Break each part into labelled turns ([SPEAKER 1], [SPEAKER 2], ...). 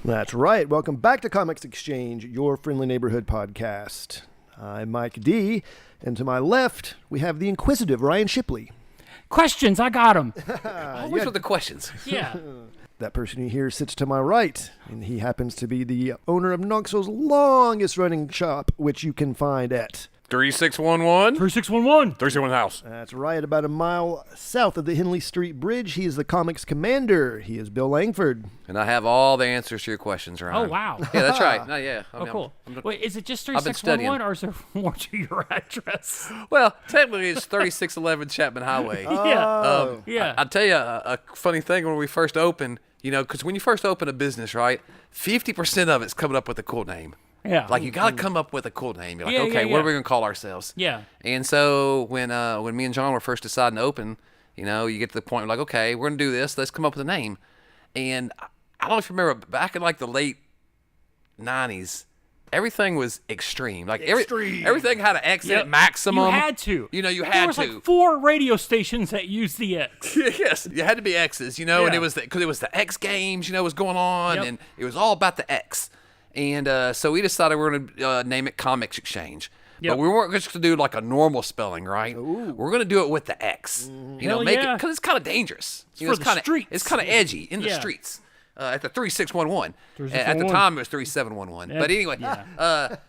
[SPEAKER 1] That's right. Welcome back to Comics Exchange, your friendly neighborhood podcast. I'm Mike D, and to my left, we have the inquisitive Ryan Shipley.
[SPEAKER 2] Questions, I got them.
[SPEAKER 3] Always with the questions.
[SPEAKER 2] Yeah.
[SPEAKER 1] That person you hear sits to my right, and he happens to be the owner of Knoxville's longest-running shop, which you can find at
[SPEAKER 3] 3611.
[SPEAKER 2] 3611.
[SPEAKER 3] 361 House.
[SPEAKER 1] That's right, about a mile south of the Henley Street Bridge. He is the comics commander. He is Bill Langford.
[SPEAKER 3] And I have all the answers to your questions, Ryan.
[SPEAKER 2] Oh, wow.
[SPEAKER 3] Yeah, that's right. No, yeah.
[SPEAKER 2] Cool. Wait, is it just
[SPEAKER 3] I've been studying.
[SPEAKER 2] 3611 or is there more to your address?
[SPEAKER 3] Well, technically it's 3611 Chapman Highway.
[SPEAKER 2] Yeah.
[SPEAKER 3] I'll tell you a funny thing when we first opened, because when you first open a business, right, 50% of it's coming up with a cool name.
[SPEAKER 2] Yeah.
[SPEAKER 3] Like, you got to come up with a cool name. You're like,
[SPEAKER 2] Yeah,
[SPEAKER 3] okay,
[SPEAKER 2] yeah,
[SPEAKER 3] what are
[SPEAKER 2] yeah.
[SPEAKER 3] we going to call ourselves?
[SPEAKER 2] Yeah.
[SPEAKER 3] And so when me and John were first deciding to open, you get to the point where, like, okay, we're going to do this. Let's come up with a name. And I don't know if you remember, back in, like, the late 90s, everything was extreme. Like, everything had an X in it, maximum.
[SPEAKER 2] You had to.
[SPEAKER 3] You had
[SPEAKER 2] there was
[SPEAKER 3] to.
[SPEAKER 2] like 4 radio stations that used the X.
[SPEAKER 3] Yes, you had to be X's, and it was because it was the X Games, was going on, and it was all about the X. And so we decided we were going to name it Comics Exchange.
[SPEAKER 2] Yep.
[SPEAKER 3] But we weren't just going to do like a normal spelling, right? Ooh. We're going to do it with the X. Make it, because it's kind of dangerous.
[SPEAKER 2] It's for the streets.
[SPEAKER 3] It's kind of edgy in the streets. At the 3611. At the time, it was 3711. But anyway,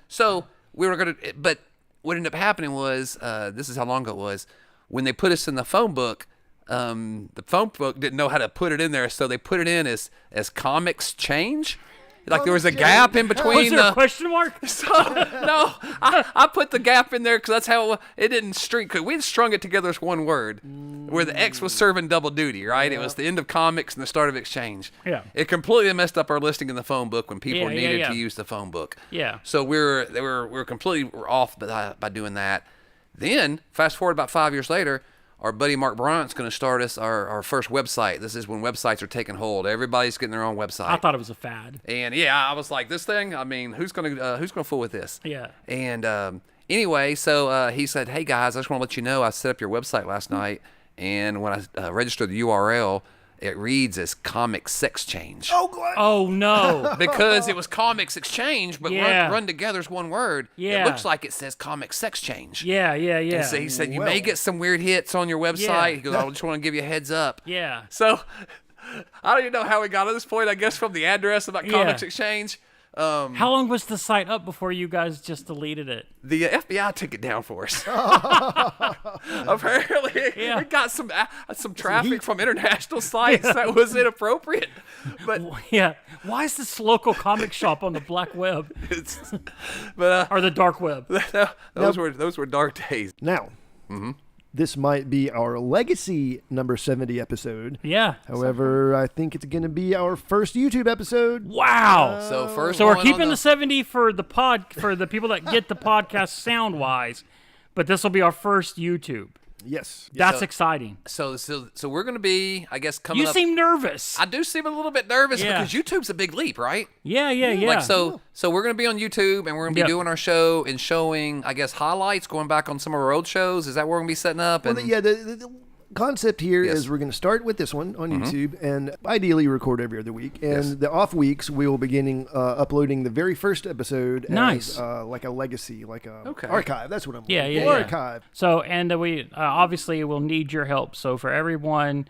[SPEAKER 3] so we were going to, but what ended up happening was, this is how long ago it was, when they put us in the phone book, the phone book didn't know how to put it in there, so they put it in as Comics Change. Like there was a gap in between.
[SPEAKER 2] Was there a question mark?
[SPEAKER 3] So, no, I put the gap in there because that's how it didn't string. Cause we had strung it together as one word, where the X was serving double duty, right? It was the end of comics and the start of exchange.
[SPEAKER 2] Yeah.
[SPEAKER 3] It completely messed up our listing in the phone book when people needed to use the phone book.
[SPEAKER 2] Yeah.
[SPEAKER 3] So we were completely off by doing that. Then fast forward about 5 years later. Our buddy Mark Bryant's going to start us our first website. This is when websites are taking hold. Everybody's getting their own website.
[SPEAKER 2] I thought it was a fad.
[SPEAKER 3] And I was like, this thing. I mean, who's gonna fool with this?
[SPEAKER 2] Yeah.
[SPEAKER 3] And anyway, so he said, hey guys, I just want to let you know I set up your website last night, and when I registered the URL, it reads as Comics Sex Change.
[SPEAKER 2] Oh no.
[SPEAKER 3] Because it was Comics Exchange, but run together as one word.
[SPEAKER 2] Yeah.
[SPEAKER 3] It looks like it says Comics Sex Change.
[SPEAKER 2] Yeah.
[SPEAKER 3] And so he said, you may get some weird hits on your website.
[SPEAKER 2] Yeah.
[SPEAKER 3] He goes, I just want to give you a heads up.
[SPEAKER 2] Yeah.
[SPEAKER 3] So I don't even know how we got to this point, I guess from the address about Comics Exchange.
[SPEAKER 2] How long was the site up before you guys just deleted it?
[SPEAKER 3] The FBI took it down for us. Apparently, we got some traffic from international sites that was inappropriate. But
[SPEAKER 2] why is this local comic shop on the black web?
[SPEAKER 3] Or
[SPEAKER 2] the dark web?
[SPEAKER 3] Those were dark days.
[SPEAKER 1] Now, this might be our legacy number 70 episode.
[SPEAKER 2] Yeah.
[SPEAKER 1] However, I think it's going to be our first YouTube episode.
[SPEAKER 2] Wow.
[SPEAKER 3] So
[SPEAKER 2] we're keeping the 70 for the people that get the podcast sound wise, but this will be our first YouTube.
[SPEAKER 1] Yes.
[SPEAKER 2] That's exciting.
[SPEAKER 3] So we're going to be, I guess, coming up.
[SPEAKER 2] You seem nervous.
[SPEAKER 3] I do seem a little bit nervous because YouTube's a big leap, right?
[SPEAKER 2] Yeah.
[SPEAKER 3] Like so we're going to be on YouTube and we're going to be doing our show and showing, I guess, highlights, going back on some of our old shows. Is that what we're going to be setting up?
[SPEAKER 1] Well, the concept here is we're going to start with this one on YouTube and ideally record every other week. And the off weeks, we will be uploading the very first episode as like a legacy, like a archive. That's what I'm looking for. Archive.
[SPEAKER 2] So, and we obviously will need your help. So for everyone,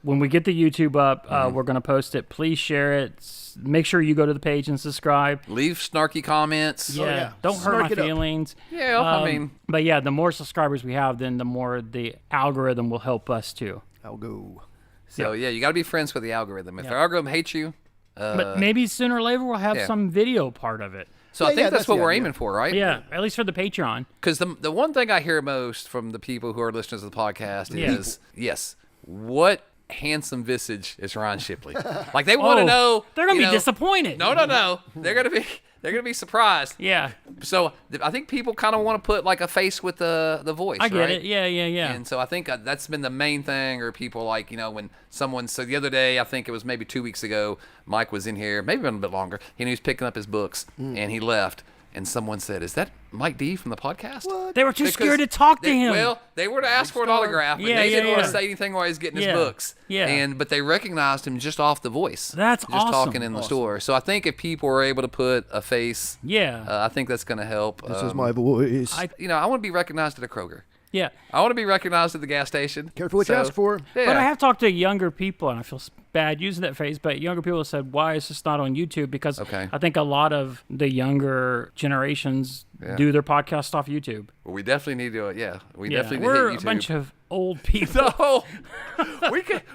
[SPEAKER 2] when we get the YouTube up, we're going to post it. Please share it. Make sure you go to the page and subscribe.
[SPEAKER 3] Leave snarky comments.
[SPEAKER 2] Don't hurt my feelings. But the more subscribers we have, then the more the algorithm will help us too.
[SPEAKER 1] I'll go.
[SPEAKER 3] So you got to be friends with the algorithm. If the algorithm hates you,
[SPEAKER 2] but maybe sooner or later we'll have some video part of it.
[SPEAKER 3] So I think that's what we're aiming for, right?
[SPEAKER 2] Yeah, at least for the Patreon.
[SPEAKER 3] Because the one thing I hear most from the people who are listeners to the podcast is, what handsome visage is Ryan Shipley? Like they want to know.
[SPEAKER 2] They're gonna be disappointed.
[SPEAKER 3] No. They're gonna be surprised.
[SPEAKER 2] Yeah.
[SPEAKER 3] So I think people kind of want to put like a face with the voice.
[SPEAKER 2] I get it. Yeah.
[SPEAKER 3] And so I think that's been the main thing. Or people like when someone. So the other day, I think it was maybe 2 weeks ago, Mike was in here, maybe a little bit longer, and he was picking up his books, and he left. and someone said, "Is that Mike D from the podcast?"
[SPEAKER 1] What?
[SPEAKER 2] They were too scared to talk to him.
[SPEAKER 3] Well, they were to ask for an autograph, but they didn't want to say anything while he was getting his books.
[SPEAKER 2] Yeah.
[SPEAKER 3] But they recognized him just off the voice.
[SPEAKER 2] That's
[SPEAKER 3] just
[SPEAKER 2] awesome.
[SPEAKER 3] talking in the store. So I think if people were able to put a face, I think that's going to help.
[SPEAKER 1] This is my voice.
[SPEAKER 3] I want to be recognized at a Kroger.
[SPEAKER 2] Yeah.
[SPEAKER 3] I want to be recognized at the gas station.
[SPEAKER 1] Careful what you ask for.
[SPEAKER 3] Yeah.
[SPEAKER 2] But I have talked to younger people, and I feel bad using that phrase, but younger people have said, why is this not on YouTube? Because I think a lot of the younger generations do their podcast off YouTube.
[SPEAKER 3] Well, we definitely need to, definitely need to hit YouTube.
[SPEAKER 2] We're a bunch of old people.
[SPEAKER 3] No,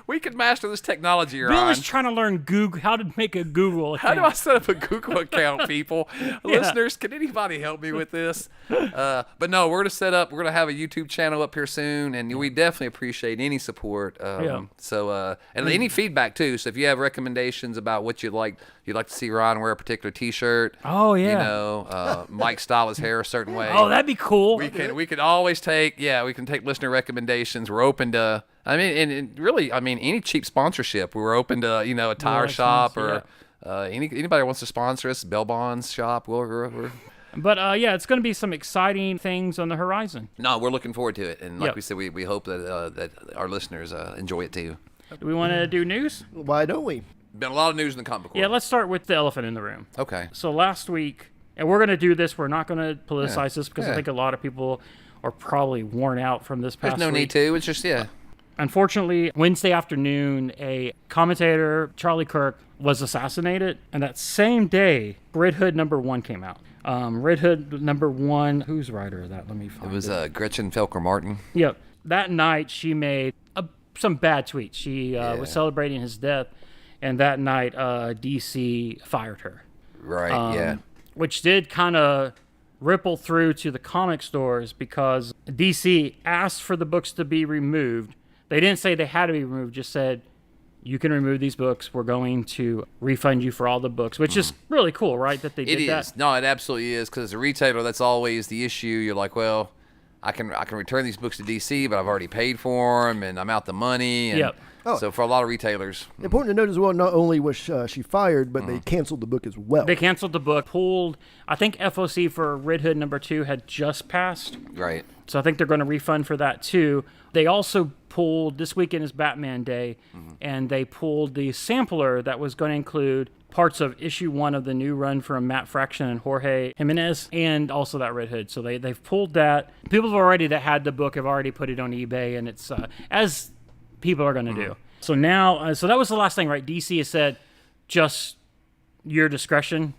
[SPEAKER 3] we could master this technology, Ryan.
[SPEAKER 2] Bill is trying to learn how to make a Google account.
[SPEAKER 3] How do I set up a Google account, people? Listeners, can anybody help me with this? But no, we're going to have a YouTube channel up here soon, and we definitely appreciate any support. So, and any feedback too. So if you have recommendations about what you'd like to see Ryan wear a particular T-shirt.
[SPEAKER 2] Oh yeah.
[SPEAKER 3] Mike style his hair a certain way.
[SPEAKER 2] Oh, that'd be cool.
[SPEAKER 3] We could always take listener recommendations. We're open to, any cheap sponsorship. We're open to, a tire shop or anybody wants to sponsor us, Bell Bonds shop. We're
[SPEAKER 2] But it's going to be some exciting things on the horizon.
[SPEAKER 3] No, we're looking forward to it, and like we said, we hope that our listeners enjoy it too.
[SPEAKER 2] Do we want to do news?
[SPEAKER 1] Why don't we?
[SPEAKER 3] Been a lot of news in the comic book world.
[SPEAKER 2] Yeah, let's start with the elephant in the room.
[SPEAKER 3] Okay.
[SPEAKER 2] So last week, and we're going to do this. We're not going to politicize this because I think a lot of people are probably worn out from this past week.
[SPEAKER 3] There's no need to. It's just,
[SPEAKER 2] Unfortunately, Wednesday afternoon, a commentator, Charlie Kirk, was assassinated. And that same day, Red Hood #1 came out. Red Hood #1, whose writer is that? Let me find it.
[SPEAKER 3] It was Gretchen Felker Martin.
[SPEAKER 2] Yep. That night, she made some bad tweets. She was celebrating his death. And that night, DC fired her.
[SPEAKER 3] Right,
[SPEAKER 2] Which did kind of ripple through to the comic stores because DC asked for the books to be removed. They didn't say they had to be removed, just said, you can remove these books. We're going to refund you for all the books, which is really cool, right, that they did that?
[SPEAKER 3] It is. No, it absolutely is, because as a retailer, that's always the issue. You're like, well, I can return these books to DC, but I've already paid for them, and I'm out the money. And so for a lot of retailers.
[SPEAKER 1] Important to note as well, not only was she fired, but they canceled the book as well.
[SPEAKER 2] They canceled the book, I think FOC for Red Hood #2 had just passed.
[SPEAKER 3] Right.
[SPEAKER 2] So I think they're going to refund for that too. They also pulled, this weekend is Batman Day, and they pulled the sampler that was going to include parts of issue 1 of the new run from Matt Fraction and Jorge Jimenez, and also that Red Hood. So they've pulled that. People that had the book have already put it on eBay, and it's as people are going to do. So now, so that was the last thing, right? DC has said, just your discretion.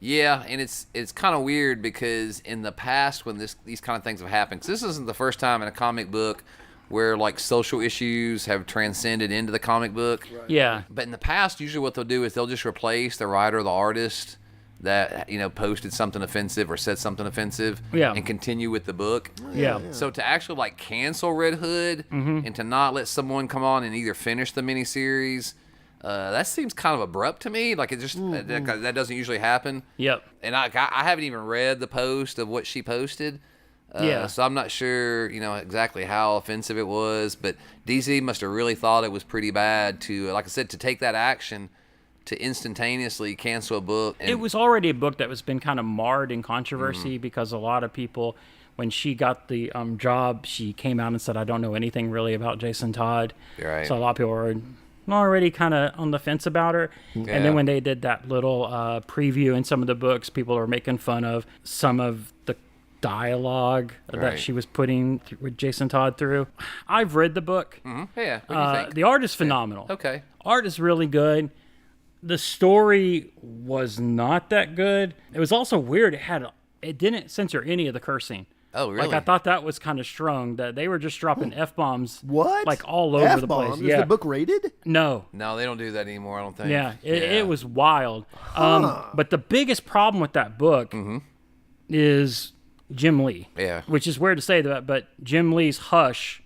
[SPEAKER 3] Yeah, and it's kind of weird because in the past when these kind of things have happened, 'cause this isn't the first time in a comic book where like social issues have transcended into the comic book.
[SPEAKER 2] Right. Yeah.
[SPEAKER 3] But in the past, usually what they'll do is they'll just replace the writer or the artist that posted something offensive or said something offensive and continue with the book.
[SPEAKER 2] Yeah.
[SPEAKER 3] So to actually like cancel Red Hood and to not let someone come on and either finish the miniseries, that seems kind of abrupt to me. Like it just that doesn't usually happen.
[SPEAKER 2] Yep.
[SPEAKER 3] And I haven't even read the post of what she posted. So I'm not sure, exactly how offensive it was, but DC must have really thought it was pretty bad to, like I said, to take that action to instantaneously cancel a book. And
[SPEAKER 2] it was already a book that was been kind of marred in controversy because a lot of people, when she got the job, she came out and said, I don't know anything really about Jason Todd.
[SPEAKER 3] Right.
[SPEAKER 2] So a lot of people were already kind of on the fence about her. Yeah. And then when they did that little preview in some of the books, people were making fun of some of the dialogue that she was putting with Jason Todd through. I've read the book.
[SPEAKER 3] Mm-hmm. Yeah. What do you think?
[SPEAKER 2] The art is phenomenal.
[SPEAKER 3] Okay.
[SPEAKER 2] Art is really good. The story was not that good. It was also weird. It didn't censor any of the cursing.
[SPEAKER 3] Oh, really?
[SPEAKER 2] Like, I thought that was kind of strong, that they were just dropping F-bombs.
[SPEAKER 1] What?
[SPEAKER 2] Like, all over the place.
[SPEAKER 1] Is the book rated?
[SPEAKER 2] No.
[SPEAKER 3] No, they don't do that anymore, I don't think.
[SPEAKER 2] Yeah, it was wild. But the biggest problem with that book is Jim Lee.
[SPEAKER 3] Yeah.
[SPEAKER 2] Which is weird to say that, but Jim Lee's Hush,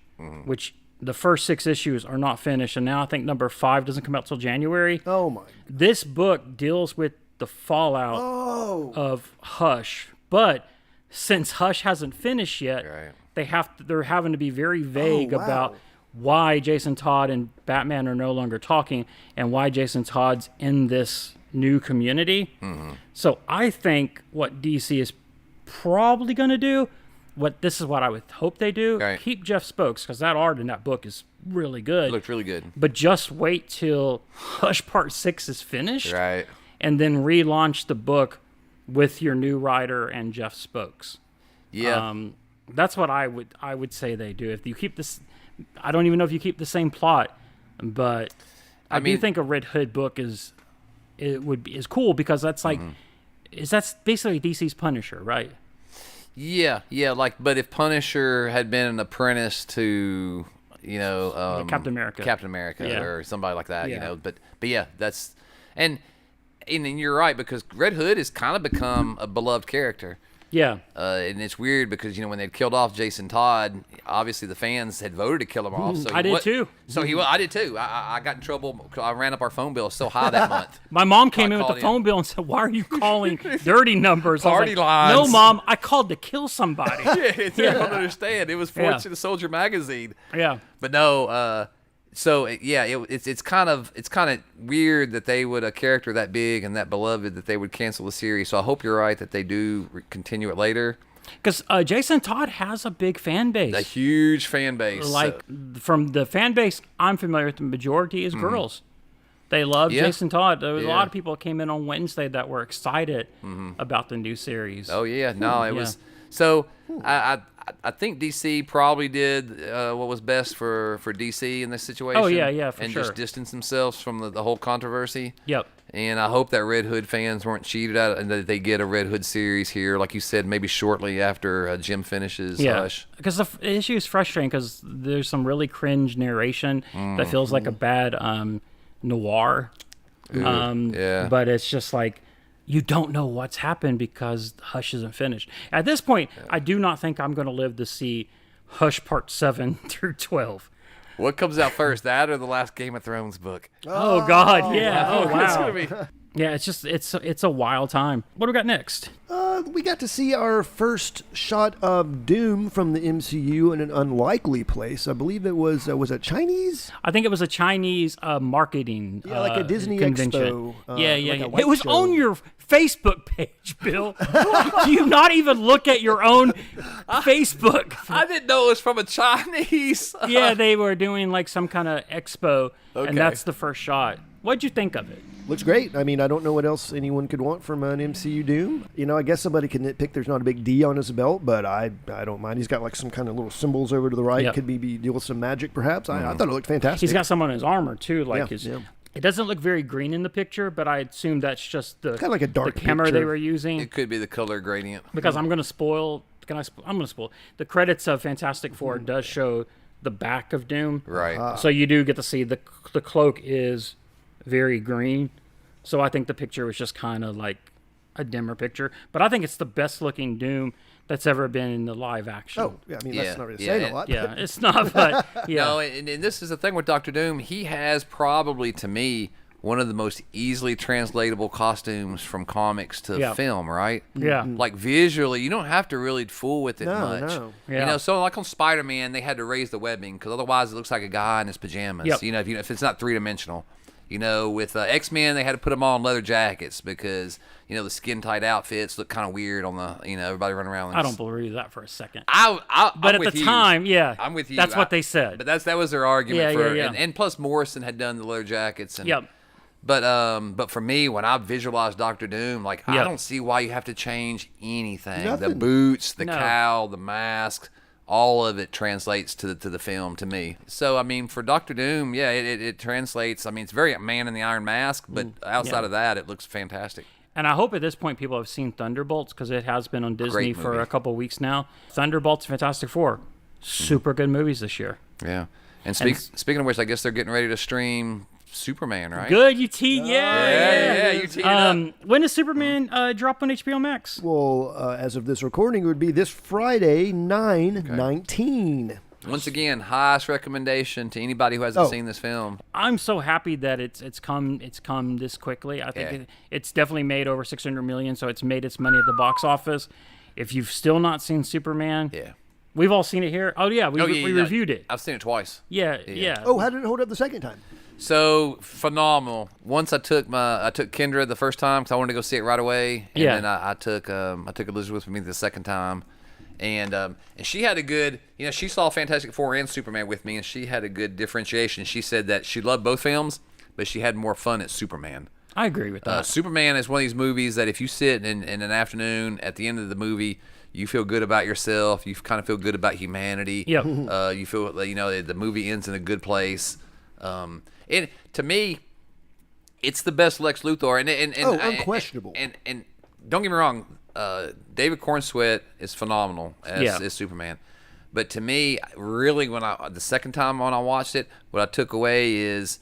[SPEAKER 2] which the first 6 issues are not finished, and now I think number 5 doesn't come out till January.
[SPEAKER 1] Oh, my.
[SPEAKER 2] This book deals with the fallout of Hush, but since Hush hasn't finished yet, they're having to be very vague about why Jason Todd and Batman are no longer talking and why Jason Todd's in this new community. So I think what DC is probably going to do, this is what I would hope they do, keep Jeff Spokes, because that art in that book is really good.
[SPEAKER 3] It looked really good.
[SPEAKER 2] But just wait till Hush Part 6 is finished.
[SPEAKER 3] Right.
[SPEAKER 2] And then relaunch the book with your new writer and Jeff Spokes.
[SPEAKER 3] Yeah.
[SPEAKER 2] That's what I would say they do. If you keep this, I don't even know if you keep the same plot, but I do think a Red Hood book is cool, because that's like, that's basically DC's Punisher, right?
[SPEAKER 3] Yeah, but if Punisher had been an apprentice to,
[SPEAKER 2] Captain America,
[SPEAKER 3] or somebody like that, but yeah, that's, and you're right, because Red Hood has kind of become a beloved character.
[SPEAKER 2] Yeah.
[SPEAKER 3] And it's weird because, when they'd killed off Jason Todd, obviously the fans had voted to kill him off. So
[SPEAKER 2] I did too.
[SPEAKER 3] So I did too. I got in trouble. I ran up our phone bill so high that month.
[SPEAKER 2] My mom came in with the phone bill and said, "Why are you calling dirty numbers?"
[SPEAKER 3] Party lines.
[SPEAKER 2] No, Mom, I called to kill somebody.
[SPEAKER 3] They don't understand. It was Fortune the Soldier magazine.
[SPEAKER 2] Yeah.
[SPEAKER 3] But no, so it's kind of weird that they would, a character that big and that beloved, that they would cancel the series. So I hope you're right that they do continue it later.
[SPEAKER 2] Because Jason Todd has a big fan base,
[SPEAKER 3] a huge fan base.
[SPEAKER 2] Like from the fan base I'm familiar with, the majority is girls. They love Jason Todd. There was a lot of people that came in on Wednesday that were excited about the new series.
[SPEAKER 3] Oh yeah, no, it was so. I think DC probably did what was best for DC in this situation.
[SPEAKER 2] Oh, yeah, for
[SPEAKER 3] and
[SPEAKER 2] sure.
[SPEAKER 3] just distanced themselves from the whole controversy.
[SPEAKER 2] Yep.
[SPEAKER 3] And I hope that Red Hood fans weren't cheated out and that they get a Red Hood series here, like you said, maybe shortly after Jim finishes Hush.
[SPEAKER 2] Because the issue is frustrating, because there's some really cringe narration that feels like a bad noir. But it's just like, you don't know what's happened because Hush isn't finished. At this point, I do not think I'm going to live to see Hush Part 7 through 12.
[SPEAKER 3] What comes out first, that or the last Game of Thrones book?
[SPEAKER 2] Oh God, yeah. Oh wow.
[SPEAKER 3] It's gonna be...
[SPEAKER 2] Yeah, it's a wild time. What do we got next?
[SPEAKER 1] We got to see our first shot of Doom from the MCU in an unlikely place. I believe it was it Chinese?
[SPEAKER 2] I think it was a Chinese marketing
[SPEAKER 1] like a Disney
[SPEAKER 2] convention.
[SPEAKER 1] Expo.
[SPEAKER 2] Yeah. It was on your Facebook page, Bill. Do you not even look at your own Facebook?
[SPEAKER 3] I didn't know it was from a Chinese.
[SPEAKER 2] Yeah, they were doing like some kind of expo, and that's the first shot. What'd you think of it?
[SPEAKER 1] Looks great. I mean, I don't know what else anyone could want from an MCU Doom. I guess somebody could nitpick there's not a big D on his belt, but I don't mind. He's got like some kind of little symbols over to the right. Could be deal with some magic, perhaps. I thought it looked fantastic.
[SPEAKER 2] He's got some on his armor, too. Like It doesn't look very green in the picture, but I assume that's just the,
[SPEAKER 1] kind of like a dark
[SPEAKER 2] the camera
[SPEAKER 1] picture
[SPEAKER 2] they were using.
[SPEAKER 3] It could be the color gradient.
[SPEAKER 2] Because I'm going to spoil... I'm going to spoil. The credits of Fantastic Four does show the back of Doom.
[SPEAKER 3] Right.
[SPEAKER 2] So you do get to see the cloak is very green. So I think the picture was just kind of like a dimmer picture. But I think it's the best looking Doom that's ever been in the live action.
[SPEAKER 1] Oh, yeah. I mean, that's not really saying a lot.
[SPEAKER 2] Yeah, it's not, but yeah.
[SPEAKER 3] No, and this is the thing with Dr. Doom. He has probably, to me, one of the most easily translatable costumes from comics to film, right?
[SPEAKER 2] Yeah.
[SPEAKER 3] Like visually, you don't have to really fool with it much.
[SPEAKER 1] No.
[SPEAKER 2] Yeah.
[SPEAKER 3] So like on Spider-Man, they had to raise the webbing because otherwise it looks like a guy in his pajamas.
[SPEAKER 2] Yep.
[SPEAKER 3] If it's not three-dimensional. With X-Men, they had to put them all in leather jackets because, the skin-tight outfits look kind of weird on the, everybody running around.
[SPEAKER 2] I don't believe that for a second.
[SPEAKER 3] But
[SPEAKER 2] at the time,
[SPEAKER 3] I'm with you.
[SPEAKER 2] That's what they said.
[SPEAKER 3] But that was their argument for,
[SPEAKER 2] yeah.
[SPEAKER 3] And plus Morrison had done the leather jackets. And,
[SPEAKER 2] Yep.
[SPEAKER 3] But for me, when I visualize Dr. Doom, I don't see why you have to change anything.
[SPEAKER 1] Nothing.
[SPEAKER 3] The boots, the cowl, the mask. All of it translates to the film to me. So, I mean, for Dr. Doom, it translates. I mean, it's very Man in the Iron Mask, but outside of that, it looks fantastic.
[SPEAKER 2] And I hope at this point people have seen Thunderbolts because it has been on Disney for a couple weeks now. Thunderbolts, Fantastic Four, super good movies this year.
[SPEAKER 3] Yeah. And speaking of which, I guess they're getting ready to stream Superman, right?
[SPEAKER 2] Good, you teed,
[SPEAKER 3] Yeah, you teed it up.
[SPEAKER 2] When does Superman drop on HBO Max?
[SPEAKER 1] Well, as of this recording, it would be this Friday, 9/19.
[SPEAKER 3] Once again, highest recommendation to anybody who hasn't seen this film.
[SPEAKER 2] I'm so happy that it's come this quickly. I think it's definitely made over $600 million, so it's made its money at the box office. If you've still not seen Superman, we've all seen it here. Oh yeah, we reviewed it.
[SPEAKER 3] I've seen it twice.
[SPEAKER 2] Yeah.
[SPEAKER 1] Oh, how did it hold up the second time?
[SPEAKER 3] So phenomenal. Once I took Kendra the first time because I wanted to go see it right away, and then I took Elizabeth with me the second time, and she had a good, she saw Fantastic Four and Superman with me, and she had a good differentiation. She said that she loved both films, but she had more fun at Superman.
[SPEAKER 2] I agree with that.
[SPEAKER 3] Superman is one of these movies that if you sit in an afternoon at the end of the movie, you feel good about yourself. You kind of feel good about humanity.
[SPEAKER 2] Yep.
[SPEAKER 3] You feel the movie ends in a good place. And to me, it's the best Lex Luthor. And
[SPEAKER 1] unquestionable.
[SPEAKER 3] And don't get me wrong, David Cornsweet is phenomenal as Superman. But to me, really, the second time when I watched it, what I took away is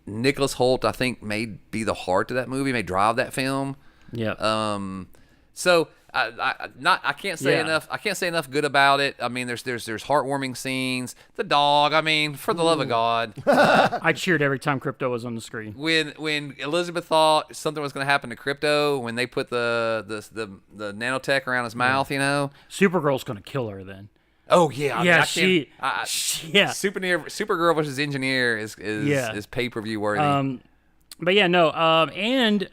[SPEAKER 3] Nicholas Hoult, I think, may be the heart of that movie, may drive that film.
[SPEAKER 2] Yeah.
[SPEAKER 3] So I can't say enough. I can't say enough good about it. I mean, there's heartwarming scenes. The dog. I mean, for the love of God.
[SPEAKER 2] I cheered every time Crypto was on the screen.
[SPEAKER 3] When Elizabeth thought something was going to happen to Crypto, when they put the nanotech around his mouth,
[SPEAKER 2] Supergirl's going to kill her then.
[SPEAKER 3] Oh yeah,
[SPEAKER 2] Supergirl
[SPEAKER 3] versus Engineer is pay-per-view worthy.
[SPEAKER 2] But yeah, no, and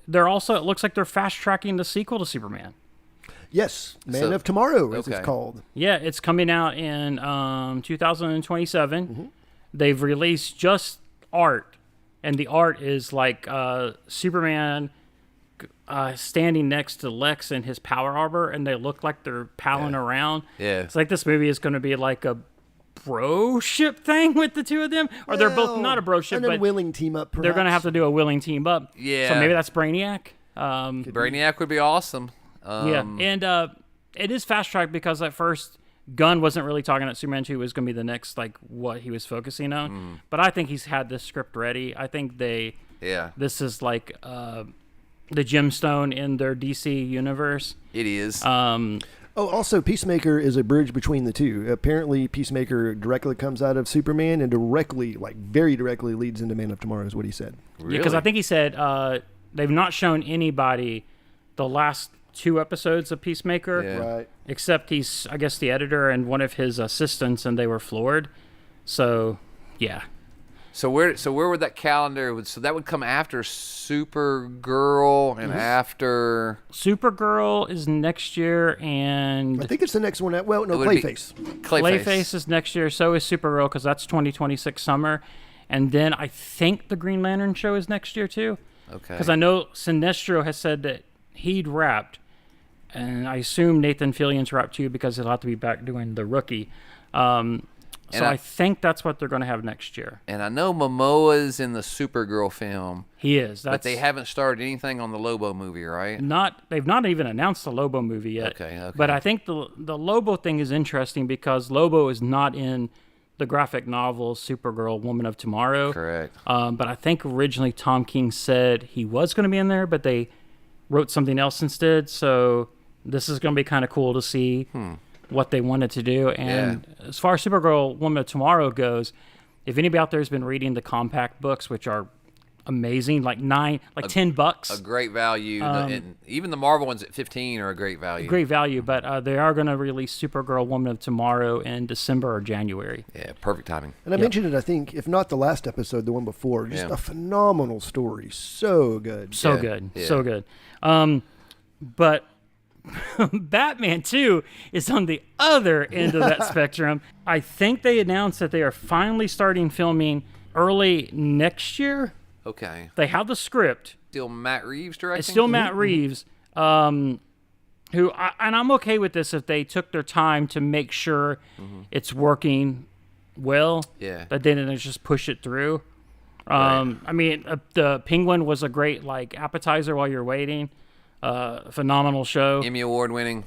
[SPEAKER 2] they're also, it looks like they're fast tracking the sequel to Superman.
[SPEAKER 1] Yes, Man of Tomorrow, as it's called.
[SPEAKER 2] Yeah, it's coming out in 2027. Mm-hmm. They've released just art, and the art is like Superman standing next to Lex in his power armor, and they look like they're palling around.
[SPEAKER 3] Yeah.
[SPEAKER 2] It's like this movie is going to be like a bro-ship thing with the two of them. Or they're both not a bro-ship, but
[SPEAKER 1] willing team up, perhaps.
[SPEAKER 2] They're going to have to do a willing team up.
[SPEAKER 3] Yeah.
[SPEAKER 2] So maybe that's Brainiac.
[SPEAKER 3] Brainiac would be awesome.
[SPEAKER 2] And it is fast-tracked because at first Gunn wasn't really talking that Superman 2 was going to be the next, like, what he was focusing on. But I think he's had this script ready. I think this is like the gemstone in their DC universe.
[SPEAKER 3] It is.
[SPEAKER 1] Also, Peacemaker is a bridge between the two. Apparently, Peacemaker directly comes out of Superman and very directly leads into Man of Tomorrow, is what he said.
[SPEAKER 2] Really? Yeah, because I think he said they've not shown anybody the last 2 episodes of Peacemaker.
[SPEAKER 3] Yeah.
[SPEAKER 1] Right.
[SPEAKER 2] Except he's, I guess, the editor and one of his assistants, and they were floored. So, yeah.
[SPEAKER 3] So where would that calendar? So that would come after Supergirl and after
[SPEAKER 2] Supergirl is next year, and
[SPEAKER 1] I think it's the next one. Clayface.
[SPEAKER 2] Clayface is next year. So is Supergirl because that's 2026 summer, and then I think the Green Lantern show is next year too.
[SPEAKER 3] Okay.
[SPEAKER 2] Because I know Sinestro has said that he'd wrapped, and I assume Nathan Fillion's wrapped too because he'll have to be back doing the Rookie. So I think that's what they're going to have next year.
[SPEAKER 3] And I know Momoa's in the Supergirl film.
[SPEAKER 2] He is.
[SPEAKER 3] But they haven't started anything on the Lobo movie, right?
[SPEAKER 2] They've not even announced the Lobo movie yet.
[SPEAKER 3] Okay.
[SPEAKER 2] But I think the Lobo thing is interesting because Lobo is not in the graphic novel Supergirl, Woman of Tomorrow.
[SPEAKER 3] Correct.
[SPEAKER 2] But I think originally Tom King said he was going to be in there, but they wrote something else instead. So this is going to be kind of cool to see what they wanted to do. And as far as Supergirl, Woman of Tomorrow goes, if anybody out there has been reading the compact books, which are amazing, like $10.
[SPEAKER 3] A great value. And even the Marvel ones at $15 are a great value.
[SPEAKER 2] Great value, but they are going to release Supergirl, Woman of Tomorrow in December or January.
[SPEAKER 3] Yeah, perfect timing.
[SPEAKER 1] And I mentioned it, I think, if not the last episode, the one before. Just a phenomenal story. So good.
[SPEAKER 2] So good. But Batman 2 is on the other end of that spectrum. I think they announced that they are finally starting filming early next year.
[SPEAKER 3] Okay.
[SPEAKER 2] They have the script.
[SPEAKER 3] Still Matt Reeves directing?
[SPEAKER 2] It's still Matt Reeves, and I'm okay with this if they took their time to make sure it's working well.
[SPEAKER 3] Yeah.
[SPEAKER 2] But then they just push it through. Right. I mean, the Penguin was a great appetizer while you're waiting. Phenomenal show.
[SPEAKER 3] Emmy Award winning,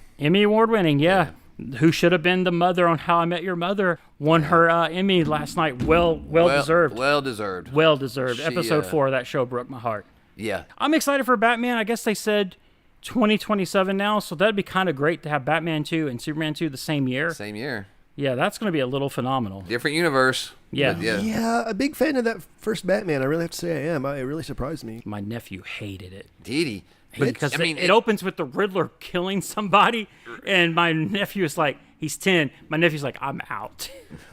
[SPEAKER 2] yeah. Who should have been the mother on How I Met Your Mother won her Emmy last night. Well deserved.
[SPEAKER 3] Well deserved.
[SPEAKER 2] Episode 4 of that show broke my heart.
[SPEAKER 3] Yeah.
[SPEAKER 2] I'm excited for Batman. I guess they said 2027 now, so that'd be kind of great to have Batman 2 and Superman 2 the same year. Yeah, that's going to be a little phenomenal.
[SPEAKER 3] Different universe.
[SPEAKER 2] Yeah.
[SPEAKER 1] Yeah, a big fan of that first Batman. I really have to say I am. It really surprised me.
[SPEAKER 2] My nephew hated it.
[SPEAKER 3] Did he?
[SPEAKER 2] Because it opens with the Riddler killing somebody, and my nephew is like, He's 10. My nephew's like, I'm out.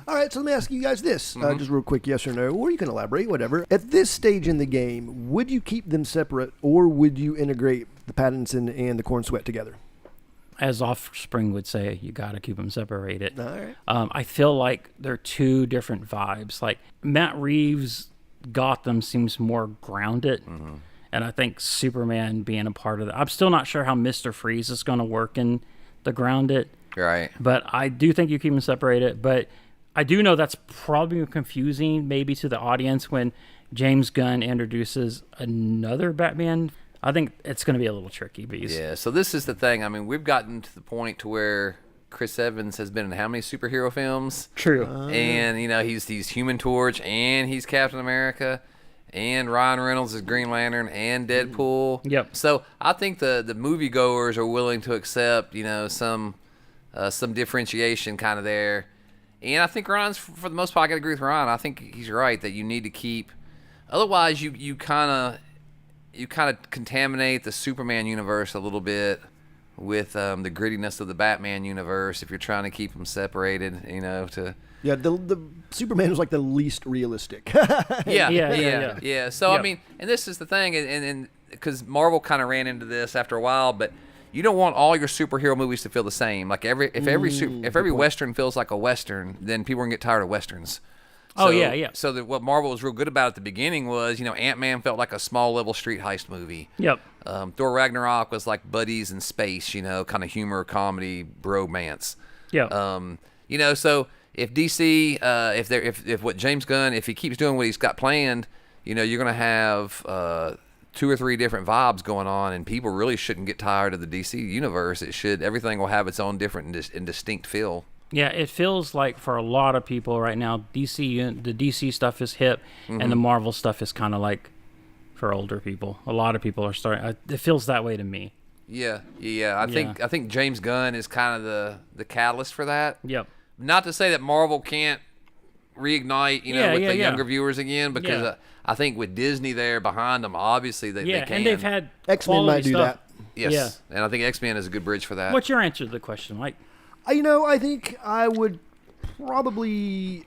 [SPEAKER 1] All right, so let me ask you guys this. Just real quick, yes or no, or you can elaborate, whatever. At this stage in the game, would you keep them separate, or would you integrate the Pattinson and the Corn Sweat together?
[SPEAKER 2] As Offspring would say, you got to keep them separated.
[SPEAKER 1] All right.
[SPEAKER 2] I feel like they're two different vibes. Like Matt Reeves' Gotham seems more grounded, and I think Superman being a part of that. I'm still not sure how Mr. Freeze is going to work in the grounded.
[SPEAKER 3] Right.
[SPEAKER 2] But I do think you keep them separated. But I do know that's probably confusing maybe to the audience when James Gunn introduces another Batman. I think it's going to be a little tricky.
[SPEAKER 3] Yeah, so this is the thing. I mean, we've gotten to the point to where Chris Evans has been in how many superhero films?
[SPEAKER 2] True.
[SPEAKER 3] And, he's Human Torch, and he's Captain America, and Ryan Reynolds is Green Lantern, and Deadpool.
[SPEAKER 2] Yep.
[SPEAKER 3] So I think the moviegoers are willing to accept, some differentiation kind of there. And I think Ryan's, for the most part, I got to agree with Ryan. I think he's right that you need to keep. Otherwise, you kind of contaminate the Superman universe a little bit with the grittiness of the Batman universe if you're trying to keep them separated.
[SPEAKER 1] Yeah, the Superman was like the least realistic.
[SPEAKER 3] Yeah. So I mean, and this is the thing, and because Marvel kind of ran into this after a while, but. You don't want all your superhero movies to feel the same. Like every Western feels like a Western, then people are gonna get tired of Westerns. So, So what Marvel was real good about at the beginning was, Ant-Man felt like a small level street heist movie.
[SPEAKER 2] Yep.
[SPEAKER 3] Thor Ragnarok was like buddies in space, kind of humor, comedy, bromance.
[SPEAKER 2] Yep.
[SPEAKER 3] So if DC, if what James Gunn, if he keeps doing what he's got planned, you're gonna have 2 or 3 different vibes going on, and people really shouldn't get tired of the DC universe. Everything will have its own different and distinct feel.
[SPEAKER 2] Yeah, it feels like for a lot of people right now, the DC stuff is hip, and the Marvel stuff is kind of like for older people. A lot of people are starting. It feels that way to me.
[SPEAKER 3] Yeah. I think James Gunn is kind of the catalyst for that.
[SPEAKER 2] Yep.
[SPEAKER 3] Not to say that Marvel can't reignite, with the younger viewers again, because I think with Disney there behind them, obviously they can.
[SPEAKER 2] And they've had
[SPEAKER 1] X-Men might do
[SPEAKER 2] stuff.
[SPEAKER 1] that.
[SPEAKER 3] Yes.
[SPEAKER 2] Yeah.
[SPEAKER 3] And I think X-Men is a good bridge for that.
[SPEAKER 2] What's your answer to the question, Mike?
[SPEAKER 1] I think I would probably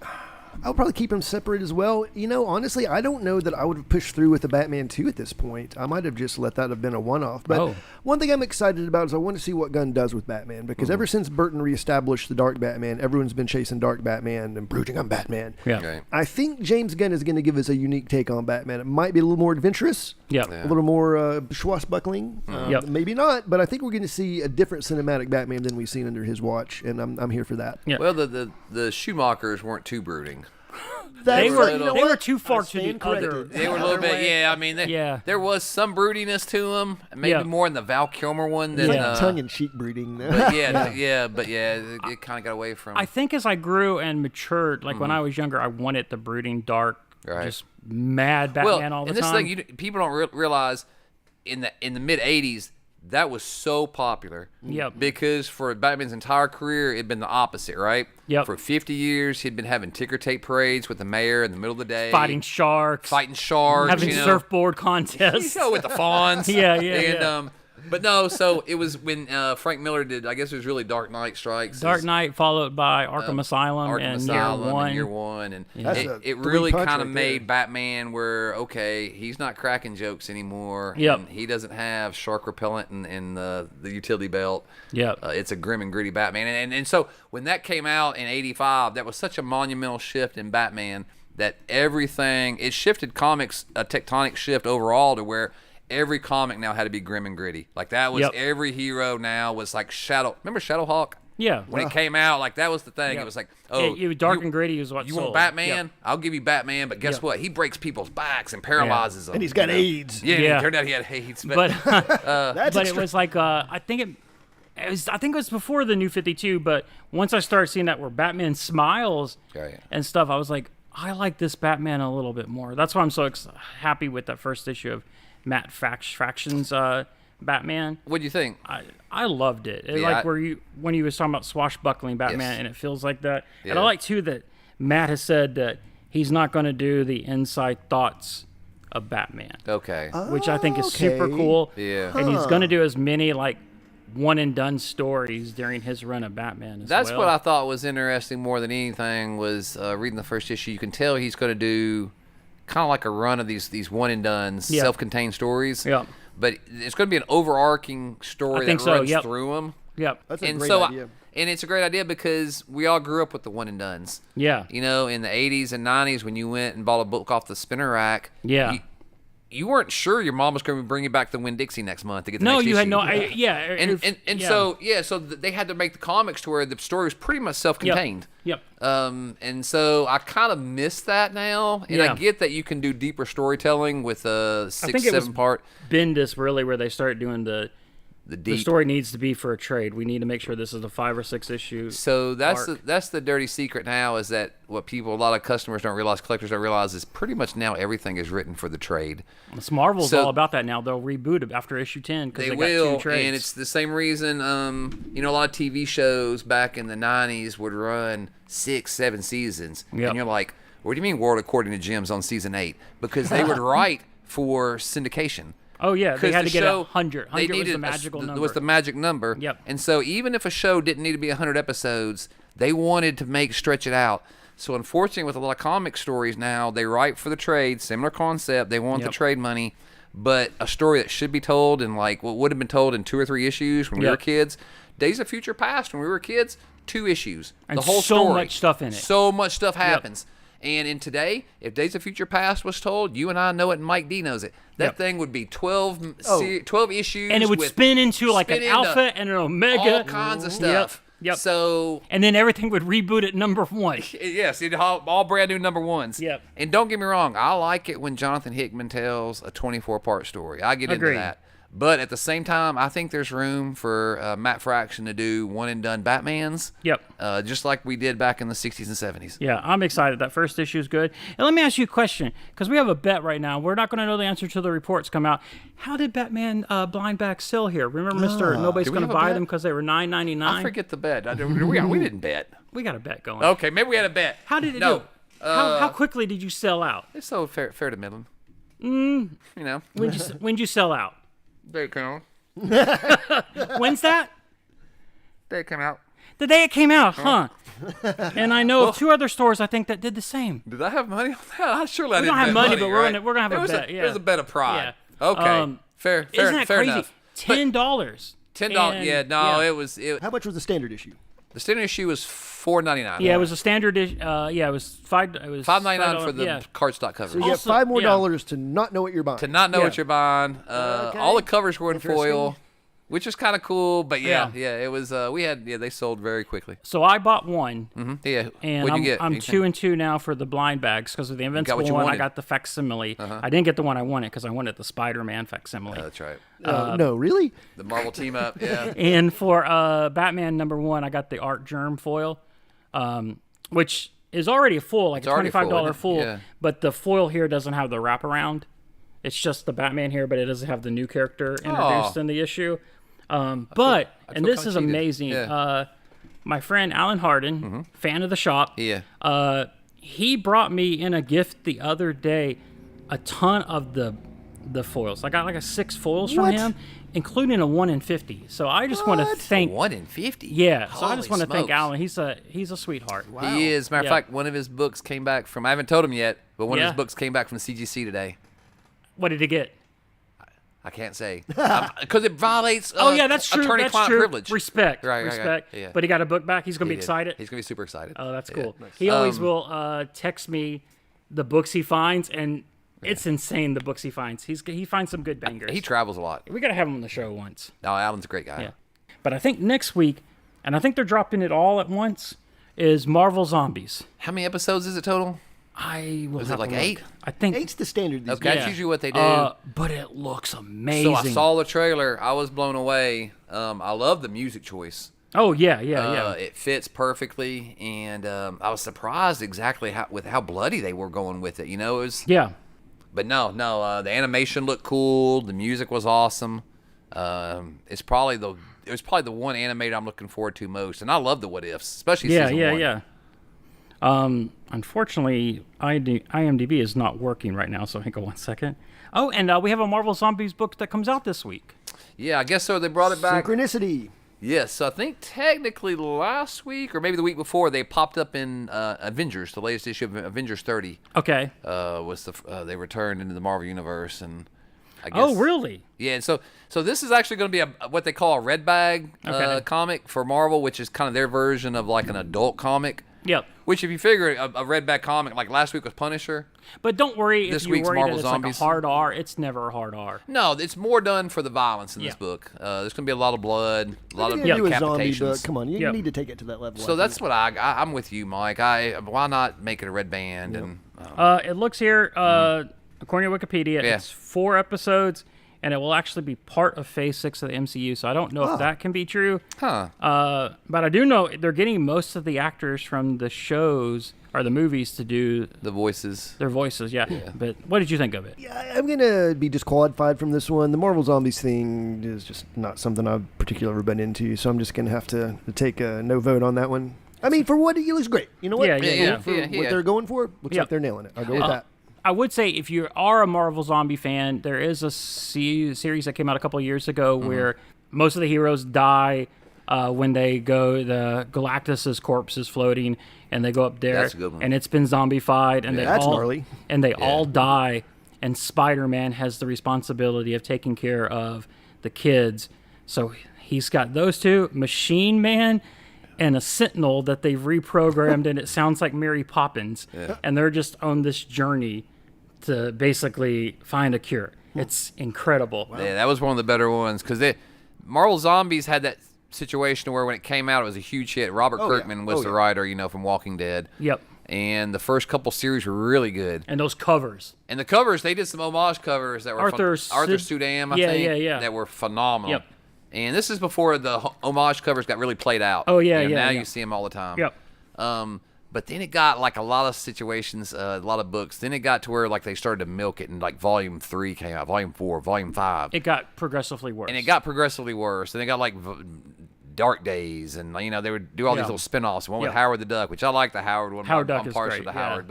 [SPEAKER 1] keep them separate as well. Honestly, I don't know that I would have pushed through with the Batman 2 at this point. I might have just let that have been a one-off. But one thing I'm excited about is I want to see what Gunn does with Batman, because ever since Burton reestablished the Dark Batman, everyone's been chasing Dark Batman and brooding on Batman.
[SPEAKER 2] Yeah.
[SPEAKER 3] Okay.
[SPEAKER 1] I think James Gunn is going to give us a unique take on Batman. It might be a little more adventurous.
[SPEAKER 2] Yeah.
[SPEAKER 1] A little more swashbuckling. Maybe not, but I think we're going to see a different cinematic Batman than we've seen under his watch, and I'm here for that.
[SPEAKER 2] Yeah.
[SPEAKER 3] Well, the Schumachers weren't too brooding.
[SPEAKER 2] They were too far to the other.
[SPEAKER 3] They were a little bit, I mean, there was some broodiness to them, maybe more in the Val Kilmer one than
[SPEAKER 1] tongue-in-cheek brooding.
[SPEAKER 3] But it kind of got away from.
[SPEAKER 2] I think as I grew and matured, like when I was younger, I wanted the brooding, dark, just mad Batman all the time.
[SPEAKER 3] And this thing, people don't realize in the mid '80s. That was so popular.
[SPEAKER 2] Yep.
[SPEAKER 3] Because for Batman's entire career, it'd been the opposite, right?
[SPEAKER 2] Yep.
[SPEAKER 3] For 50 years, he'd been having ticker tape parades with the mayor in the middle of the day.
[SPEAKER 2] Fighting sharks.
[SPEAKER 3] Having
[SPEAKER 2] surfboard contests.
[SPEAKER 3] With the fawns.
[SPEAKER 2] Yeah.
[SPEAKER 3] But no, so it was when Frank Miller did, I guess it was really Dark Knight Strikes.
[SPEAKER 2] Dark Knight followed by Arkham Asylum in year one.
[SPEAKER 3] And it really kind of made Batman where, okay, he's not cracking jokes anymore.
[SPEAKER 2] Yep.
[SPEAKER 3] And he doesn't have shark repellent in the utility belt.
[SPEAKER 2] Yep.
[SPEAKER 3] It's a grim and gritty Batman. And so when that came out in '85, that was such a monumental shift in Batman that it shifted comics, a tectonic shift overall to where every comic now had to be grim and gritty. Like that was every hero now was like Shadow. Remember Shadowhawk?
[SPEAKER 2] Yeah.
[SPEAKER 3] When it came out, like that was the thing. It was like,
[SPEAKER 2] it was dark and gritty is what
[SPEAKER 3] you
[SPEAKER 2] sold.
[SPEAKER 3] want Batman? Yep. I'll give you Batman, but guess what? He breaks people's backs and paralyzes them.
[SPEAKER 1] And he's got AIDS.
[SPEAKER 3] Yeah. It turned out he had AIDS.
[SPEAKER 2] But it was like I think it was before the New 52, but once I started seeing that where Batman smiles and stuff, I was like, I like this Batman a little bit more. That's why I'm so happy with that first issue of Matt Fraction's Batman.
[SPEAKER 3] What'd you think?
[SPEAKER 2] I loved it. When he was talking about swashbuckling Batman, and it feels like that.
[SPEAKER 3] Yeah.
[SPEAKER 2] And I like too that Matt has said that he's not going to do the inside thoughts of Batman.
[SPEAKER 3] Okay.
[SPEAKER 2] Which I think is super cool.
[SPEAKER 3] Yeah.
[SPEAKER 2] And he's going to do as many like one and done stories during his run of Batman as
[SPEAKER 3] That's
[SPEAKER 2] well.
[SPEAKER 3] what I thought was interesting more than anything was reading the first issue. You can tell he's going to do kind of like a run of these one and done self-contained stories.
[SPEAKER 2] Yeah.
[SPEAKER 3] But it's going to be an overarching story that runs through them.
[SPEAKER 2] Yep.
[SPEAKER 1] That's a great idea.
[SPEAKER 3] And it's a great idea because we all grew up with the one and dones.
[SPEAKER 2] Yeah.
[SPEAKER 3] You know, in the 80s and 90s when you went and bought a book off the spinner rack.
[SPEAKER 2] Yeah.
[SPEAKER 3] You weren't sure your mom was going to bring you back the Winn-Dixie next month to get the next issue.
[SPEAKER 2] No, you had no.
[SPEAKER 3] So they had to make the comics to where the story was pretty much self-contained.
[SPEAKER 2] Yep.
[SPEAKER 3] And so I kind of miss that now, and I get that you can do deeper storytelling with a 6-7 part.
[SPEAKER 2] Bendis really where they start doing the
[SPEAKER 3] deep.
[SPEAKER 2] story needs to be for a trade. We need to make sure this is a 5 or 6 issue.
[SPEAKER 3] So that's the dirty secret now is that what a lot of customers don't realize, collectors don't realize, is pretty much now everything is written for the trade.
[SPEAKER 2] It's Marvel's all about that now. They'll reboot it after issue 10 because they
[SPEAKER 3] will,
[SPEAKER 2] got 2 trades.
[SPEAKER 3] And it's the same reason. A lot of TV shows back in the '90s would run 6-7 seasons, and you're like, "What do you mean, World According to Jim's on season 8?" Because they would write for syndication.
[SPEAKER 2] Oh, yeah. They had to get 100.
[SPEAKER 3] 100
[SPEAKER 2] was the magical number.
[SPEAKER 3] Was the magic number.
[SPEAKER 2] Yep.
[SPEAKER 3] And so even if a show didn't need to be 100 episodes, they wanted to stretch it out. So unfortunately, with a lot of comic stories now, they write for the trade, similar concept. They want the trade money, but a story that should be told in like what would have been told in 2 or 3 issues when we were kids. Days of Future Past, when we were kids, 2 issues.
[SPEAKER 2] And
[SPEAKER 3] the whole
[SPEAKER 2] so
[SPEAKER 3] story.
[SPEAKER 2] much stuff in it.
[SPEAKER 3] So much stuff happens. And in today, if Days of Future Past was told, you and I know it, and Mike D knows it. That thing would be 12 issues.
[SPEAKER 2] And it would spin into like an alpha and an omega.
[SPEAKER 3] All kinds of stuff.
[SPEAKER 2] Yep.
[SPEAKER 3] So.
[SPEAKER 2] And then everything would reboot at number 1.
[SPEAKER 3] Yes, all brand new number 1s.
[SPEAKER 2] Yep.
[SPEAKER 3] And don't get me wrong, I like it when Jonathan Hickman tells a 24-part story. I get into that. But at the same time, I think there's room for Matt Fraction to do one-and-done Batmans.
[SPEAKER 2] Yep.
[SPEAKER 3] Just like we did back in the 60s and 70s.
[SPEAKER 2] Yeah, I'm excited. That first issue is good. And let me ask you a question, because we have a bet right now. We're not going to know the answer till the reports come out. How did Batman blind bags sell here? Remember, nobody's going to buy them because they were $9.99? I
[SPEAKER 3] forget the bet. We didn't bet.
[SPEAKER 2] We got a bet going.
[SPEAKER 3] Okay, maybe we had a bet.
[SPEAKER 2] How did it do? How quickly did you sell out?
[SPEAKER 3] It's so fair to middling. You know.
[SPEAKER 2] When'd you sell out?
[SPEAKER 3] Day it came out.
[SPEAKER 2] When's that?
[SPEAKER 3] Day it came out.
[SPEAKER 2] The day it came out, huh? And I know of 2 other stores I think that did the same.
[SPEAKER 3] Did I have money on that? Surely I didn't.
[SPEAKER 2] We don't have money, but
[SPEAKER 3] right?
[SPEAKER 2] we're gonna have a bet.
[SPEAKER 3] There's a bet of pride.
[SPEAKER 2] Yeah.
[SPEAKER 3] Okay. Fair
[SPEAKER 2] isn't that crazy?
[SPEAKER 3] enough.
[SPEAKER 2] $10.
[SPEAKER 3] $10. Yeah. No, it was.
[SPEAKER 1] How much was the standard issue?
[SPEAKER 3] The standard issue was $4.99.
[SPEAKER 2] Yeah, it was a standard issue. It was
[SPEAKER 3] $5.99 for the cardstock cover.
[SPEAKER 1] So you get $5 more to not know what you're buying.
[SPEAKER 3] To not know what you're buying. All the covers were in foil, which is kind of cool. But it was. They sold very quickly.
[SPEAKER 2] So I bought one.
[SPEAKER 3] Mm-hmm. Yeah.
[SPEAKER 2] And
[SPEAKER 3] What'd you get?
[SPEAKER 2] I'm 2 and 2 now for the blind bags because of the Invincible one. I got the facsimile. I didn't get the one I wanted because I wanted the Spider-Man facsimile.
[SPEAKER 3] That's right.
[SPEAKER 1] No, really?
[SPEAKER 3] The Marvel team up. Yeah.
[SPEAKER 2] And for Batman #1, I got the Art Germ foil, which is already a full, like a $25 full. But the foil here doesn't have the wraparound. It's just the Batman here, but it doesn't have the new character introduced in the issue. But this is amazing.
[SPEAKER 3] Yeah.
[SPEAKER 2] My friend Alan Harden, fan of the shop, he brought me in a gift the other day a ton of the foils. I got like 6 foils from him, including a 1 in 50. So I just want to thank
[SPEAKER 3] 1 in 50.
[SPEAKER 2] Yeah. So I just want to thank Alan. He's a sweetheart.
[SPEAKER 3] Wow. He is. Matter of fact, one of his books came back from. I haven't told him yet, but one of his books came back from the CGC today.
[SPEAKER 2] What did he get?
[SPEAKER 3] I can't say because it violates.
[SPEAKER 2] That's true.
[SPEAKER 3] Attorney-client privilege.
[SPEAKER 2] Respect.
[SPEAKER 3] Right.
[SPEAKER 2] Yeah. But he got a book back. He's gonna be excited.
[SPEAKER 3] He's gonna be super excited.
[SPEAKER 2] Oh, that's cool. Nice. He always will text me the books he finds, and it's insane the books he finds. He finds some good bangers.
[SPEAKER 3] He travels a lot.
[SPEAKER 2] We gotta have him on the show once.
[SPEAKER 3] No, Alan's a great guy.
[SPEAKER 2] Yeah. But I think next week, and I think they're dropping it all at once, is Marvel Zombies.
[SPEAKER 3] How many episodes is it total?
[SPEAKER 2] Was
[SPEAKER 3] it like 8?
[SPEAKER 2] I think
[SPEAKER 1] 8's the standard these
[SPEAKER 3] days.
[SPEAKER 1] days.
[SPEAKER 3] That's usually what they do.
[SPEAKER 2] But it looks amazing.
[SPEAKER 3] So I saw the trailer. I was blown away. I love the music choice.
[SPEAKER 2] Oh yeah.
[SPEAKER 3] It fits perfectly, and I was surprised exactly how bloody they were going with it. You know, it was.
[SPEAKER 2] Yeah.
[SPEAKER 3] But no. The animation looked cool. The music was awesome. It was probably the one animated I'm looking forward to most, and I love the what ifs, especially season 1.
[SPEAKER 2] Yeah. Unfortunately, IMDb is not working right now, so hang on one second. Oh, and we have a Marvel Zombies book that comes out this week.
[SPEAKER 3] Yeah, I guess so. They brought it back.
[SPEAKER 1] Synchronicity.
[SPEAKER 3] Yes, so I think technically last week or maybe the week before they popped up in Avengers, the latest issue of Avengers 30.
[SPEAKER 2] Okay.
[SPEAKER 3] They returned into the Marvel universe, and I guess.
[SPEAKER 2] Oh, really?
[SPEAKER 3] Yeah, and so this is actually going to be what they call a red bag comic for Marvel, which is kind of their version of like an adult comic.
[SPEAKER 2] Yep.
[SPEAKER 3] Which, if you figure a red bag comic, like last week was Punisher.
[SPEAKER 2] But don't worry
[SPEAKER 3] This
[SPEAKER 2] if you're
[SPEAKER 3] week's
[SPEAKER 2] worried
[SPEAKER 3] Marvel
[SPEAKER 2] that it's
[SPEAKER 3] Zombies.
[SPEAKER 2] like a hard R. It's never a hard R.
[SPEAKER 3] No, it's more done for the violence in this book. There's going to be a lot of blood, a lot of
[SPEAKER 1] do a zombie book.
[SPEAKER 3] decapitations.
[SPEAKER 1] Come on, you need to take it to that level.
[SPEAKER 3] So that's what I'm with you, Mike. Why not make it a red band?
[SPEAKER 1] Yep.
[SPEAKER 3] And
[SPEAKER 2] It looks here, according to Wikipedia, it's 4 episodes, and it will actually be part of Phase 6 of the MCU, so I don't know if that can be true.
[SPEAKER 3] Huh.
[SPEAKER 2] But I do know they're getting most of the actors from the shows or the movies to do
[SPEAKER 3] the voices.
[SPEAKER 2] Their voices, yeah. But what did you think of it?
[SPEAKER 1] Yeah, I'm going to be disqualified from this one. The Marvel Zombies thing is just not something I've particularly been into, so I'm just going to have to take a no vote on that one. I mean, for what it looks great. You know what? For what they're going for, looks like they're nailing it. I'll go with that.
[SPEAKER 2] I would say if you are a Marvel Zombie fan, there is a series that came out a couple of years ago where most of the heroes die when they go, the Galactus's corpse is floating, and they go up there.
[SPEAKER 3] That's a good one.
[SPEAKER 2] And it's been zombified, and
[SPEAKER 1] that's gnarly.
[SPEAKER 2] And they all die, and Spider-Man has the responsibility of taking care of the kids. So he's got those two, Machine Man and a Sentinel that they've reprogrammed, and it sounds like Mary Poppins. And they're just on this journey to basically find a cure. It's incredible.
[SPEAKER 3] Wow. Yeah, that was one of the better ones, because Marvel Zombies had that situation where when it came out, it was a huge hit. Robert Kirkman was the writer, from Walking Dead.
[SPEAKER 2] Yep.
[SPEAKER 3] And the first couple series were really good.
[SPEAKER 2] And those covers.
[SPEAKER 3] And the covers, they did some homage covers that were Arthur Sudam, I think, that were phenomenal.
[SPEAKER 2] Yep.
[SPEAKER 3] And this is before the homage covers got really played out.
[SPEAKER 2] Oh, yeah,
[SPEAKER 3] Now you see them all the time.
[SPEAKER 2] Yep.
[SPEAKER 3] But then it got like a lot of situations, a lot of books. Then it got to where like they started to milk it, and like Volume 3 came out, Volume 4, Volume 5.
[SPEAKER 2] It got progressively worse.
[SPEAKER 3] And it got progressively worse. And they got like Dark Days, and they would do all these little spin-offs. One with Howard the Duck, which I like the Howard one.
[SPEAKER 2] Howard Duck
[SPEAKER 3] I'm
[SPEAKER 2] is
[SPEAKER 3] partial
[SPEAKER 2] great.
[SPEAKER 3] to Howard,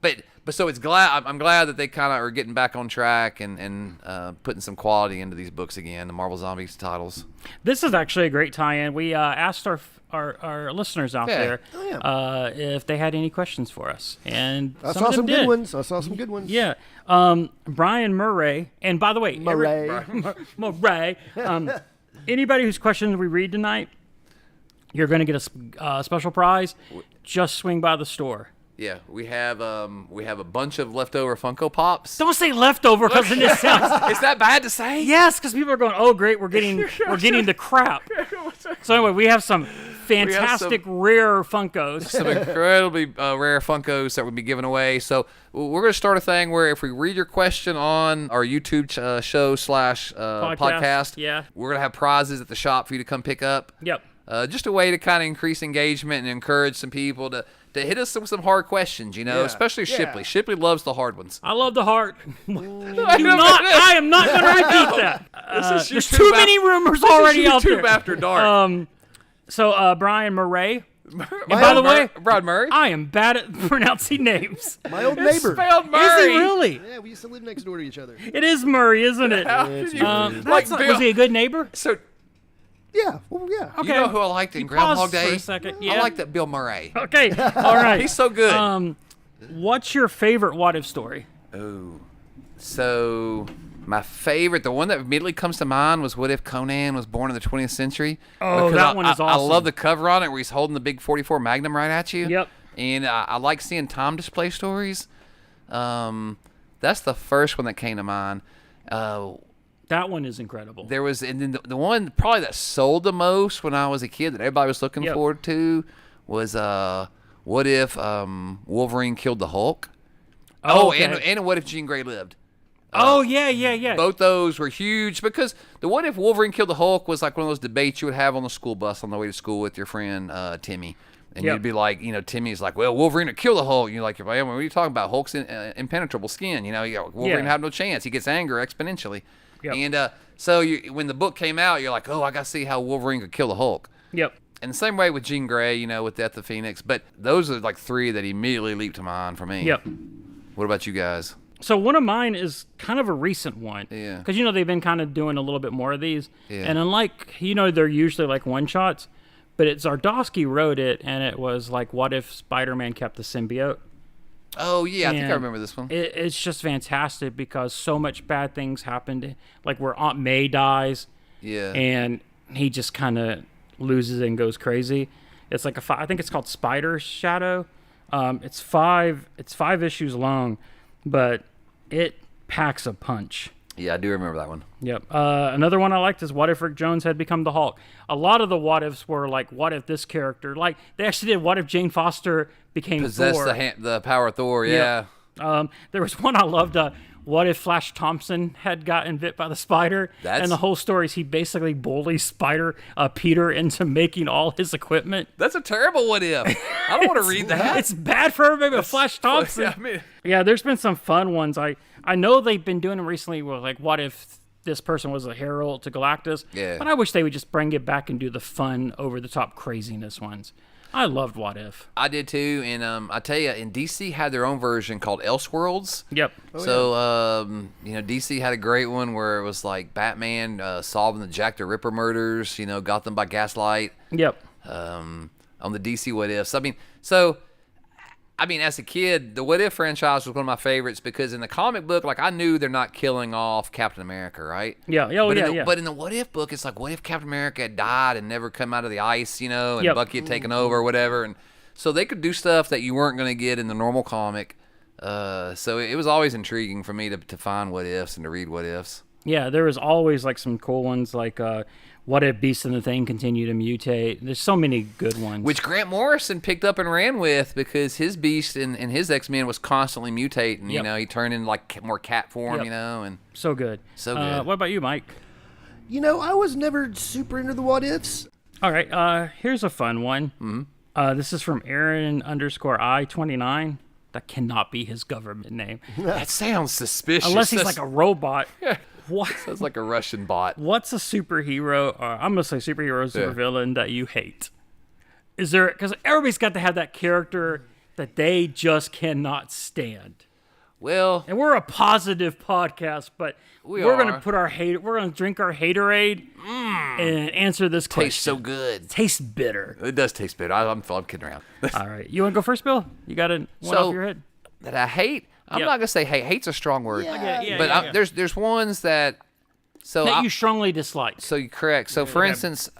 [SPEAKER 3] but so it's I'm glad that they kind of are getting back on track and putting some quality into these books again, the Marvel Zombies titles.
[SPEAKER 2] This is actually a great tie-in. We asked our listeners out there if they had any questions for us, and
[SPEAKER 1] I saw some good ones.
[SPEAKER 2] Yeah. Brian Murray, and by the way, Murray. Anybody whose questions we read tonight, you're going to get a special prize. Just swing by the store.
[SPEAKER 3] Yeah, we have a bunch of leftover Funko Pops.
[SPEAKER 2] Don't say leftover, because it just sounds.
[SPEAKER 3] Is that bad to say?
[SPEAKER 2] Yes, because people are going, oh great, we're getting the crap. So anyway, we have some fantastic rare Funkos.
[SPEAKER 3] Some incredibly rare Funkos that we'll be giving away. So we're going to start a thing where if we read your question on our YouTube show / podcast, we're going to have prizes at the shop for you to come pick up.
[SPEAKER 2] Yep.
[SPEAKER 3] Just a way to kind of increase engagement and encourage some people to hit us with some hard questions, especially Shipley. Shipley loves the hard ones.
[SPEAKER 2] I love the hard. I am not going to repeat that. There's too many rumors already out there.
[SPEAKER 3] YouTube after dark.
[SPEAKER 2] So Brian Murray. And by the way,
[SPEAKER 3] Brian Murray,
[SPEAKER 2] I am bad at pronouncing names.
[SPEAKER 1] My old neighbor.
[SPEAKER 3] Spelled Murray.
[SPEAKER 2] Is he really?
[SPEAKER 1] Yeah, we used to live next door to each other.
[SPEAKER 2] It is Murray, isn't it? Was he a good neighbor?
[SPEAKER 3] So.
[SPEAKER 1] Yeah, well, yeah.
[SPEAKER 2] Okay.
[SPEAKER 3] You know who I liked in Groundhog Day?
[SPEAKER 2] For a second. Yeah.
[SPEAKER 3] I liked that Bill Murray.
[SPEAKER 2] Okay, all right.
[SPEAKER 3] He's so good.
[SPEAKER 2] What's your favorite What If story?
[SPEAKER 3] Oh, so my favorite, the one that immediately comes to mind was What If Conan was born in the 20th century?
[SPEAKER 2] Oh, that one is awesome.
[SPEAKER 3] I love the cover on it where he's holding the big 44 Magnum right at you.
[SPEAKER 2] Yep.
[SPEAKER 3] And I like seeing time display stories. That's the first one that came to mind.
[SPEAKER 2] That one is incredible.
[SPEAKER 3] There was, and then the one probably that sold the most when I was a kid that everybody was looking forward to was What If Wolverine killed the Hulk? And What If Jean Grey lived?
[SPEAKER 2] Yeah.
[SPEAKER 3] Both those were huge because the What If Wolverine killed the Hulk was like one of those debates you would have on the school bus on the way to school with your friend Timmy. And you'd be like, Timmy's like, well, Wolverine would kill the Hulk. You're like, what are you talking about? Hulk's impenetrable skin. Wolverine had no chance. He gets anger exponentially. Yep. And so when the book came out, you're like, oh, I got to see how Wolverine could kill the Hulk.
[SPEAKER 2] Yep.
[SPEAKER 3] And the same way with Jean Grey, with Death of Phoenix. But those are like 3 that immediately leap to mind for me.
[SPEAKER 2] Yep.
[SPEAKER 3] What about you guys?
[SPEAKER 2] So one of mine is kind of a recent one.
[SPEAKER 3] Yeah.
[SPEAKER 2] Because, they've been kind of doing a little bit more of these.
[SPEAKER 3] Yeah.
[SPEAKER 2] And unlike, they're usually like one-shots, but Zdarsky wrote it, and it was like, what if Spider-Man kept the symbiote?
[SPEAKER 3] Oh, yeah, I think I
[SPEAKER 2] And
[SPEAKER 3] remember this one.
[SPEAKER 2] It's just fantastic because so much bad things happened. Like where Aunt May dies.
[SPEAKER 3] Yeah.
[SPEAKER 2] And he just kind of loses and goes crazy. It's like I think it's called Spider Shadow. It's 5 issues long, but it packs a punch.
[SPEAKER 3] Yeah, I do remember that one.
[SPEAKER 2] Yep. Another one I liked is what if Rick Jones had become the Hulk? A lot of the what ifs were like, what if this character, like they actually did what if Jane Foster became
[SPEAKER 3] Possessed
[SPEAKER 2] Thor?
[SPEAKER 3] the power of Thor, yeah.
[SPEAKER 2] There was one I loved, what if Flash Thompson had gotten bit by the spider? And the whole story is he basically bullies Peter into making all his equipment.
[SPEAKER 3] That's a terrible what if. I don't want to read that.
[SPEAKER 2] It's bad for everybody but Flash Thompson. Yeah, there's been some fun ones. I know they've been doing them recently with like what if this person was a herald to Galactus.
[SPEAKER 3] Yeah.
[SPEAKER 2] But I wish they would just bring it back and do the fun, over-the-top craziness ones. I loved What If.
[SPEAKER 3] I did too, and I tell you, and DC had their own version called Elseworlds.
[SPEAKER 2] Yep.
[SPEAKER 3] DC had a great one where it was like Batman solving the Jack the Ripper murders. Got them by gaslight.
[SPEAKER 2] Yep.
[SPEAKER 3] On the DC What Ifs. As a kid, the What If franchise was one of my favorites because in the comic book, like I knew they're not killing off Captain America, right?
[SPEAKER 2] Yeah.
[SPEAKER 3] But in the What If book, it's like, what if Captain America had died and never come out of the ice, and Bucky had taken over or whatever, and so they could do stuff that you weren't going to get in the normal comic. So it was always intriguing for me to find What Ifs and to read What Ifs.
[SPEAKER 2] Yeah, there was always like some cool ones like what if Beast and the Thing continue to mutate? There's so many good ones.
[SPEAKER 3] Which Grant Morrison picked up and ran with because his Beast and his X-Men was constantly mutating. He turned into like more cat form, and
[SPEAKER 2] so good.
[SPEAKER 3] So good.
[SPEAKER 2] What about you, Mike?
[SPEAKER 1] I was never super into the what ifs.
[SPEAKER 2] All right, here's a fun one. Mm-hmm. This is from Aaron_I29. That cannot be his government name.
[SPEAKER 3] That sounds suspicious.
[SPEAKER 2] Unless he's like a robot. What?
[SPEAKER 3] Sounds like a Russian bot.
[SPEAKER 2] What's a superhero, or I'm going to say superhero, supervillain that you hate? Is there, because everybody's got to have that character that they just cannot stand.
[SPEAKER 3] Well,
[SPEAKER 2] and we're a positive podcast, but we're going to put we're going to drink our haterade and answer this question.
[SPEAKER 3] Tastes so good.
[SPEAKER 2] Tastes bitter.
[SPEAKER 3] It does taste bitter. I'm kidding around.
[SPEAKER 2] All right. You want to go first, Bill? You got one off your head?
[SPEAKER 3] That I hate? I'm not gonna say hate. Hate's a strong word. There's ones that
[SPEAKER 2] you strongly dislike.
[SPEAKER 3] So you're correct. So for instance,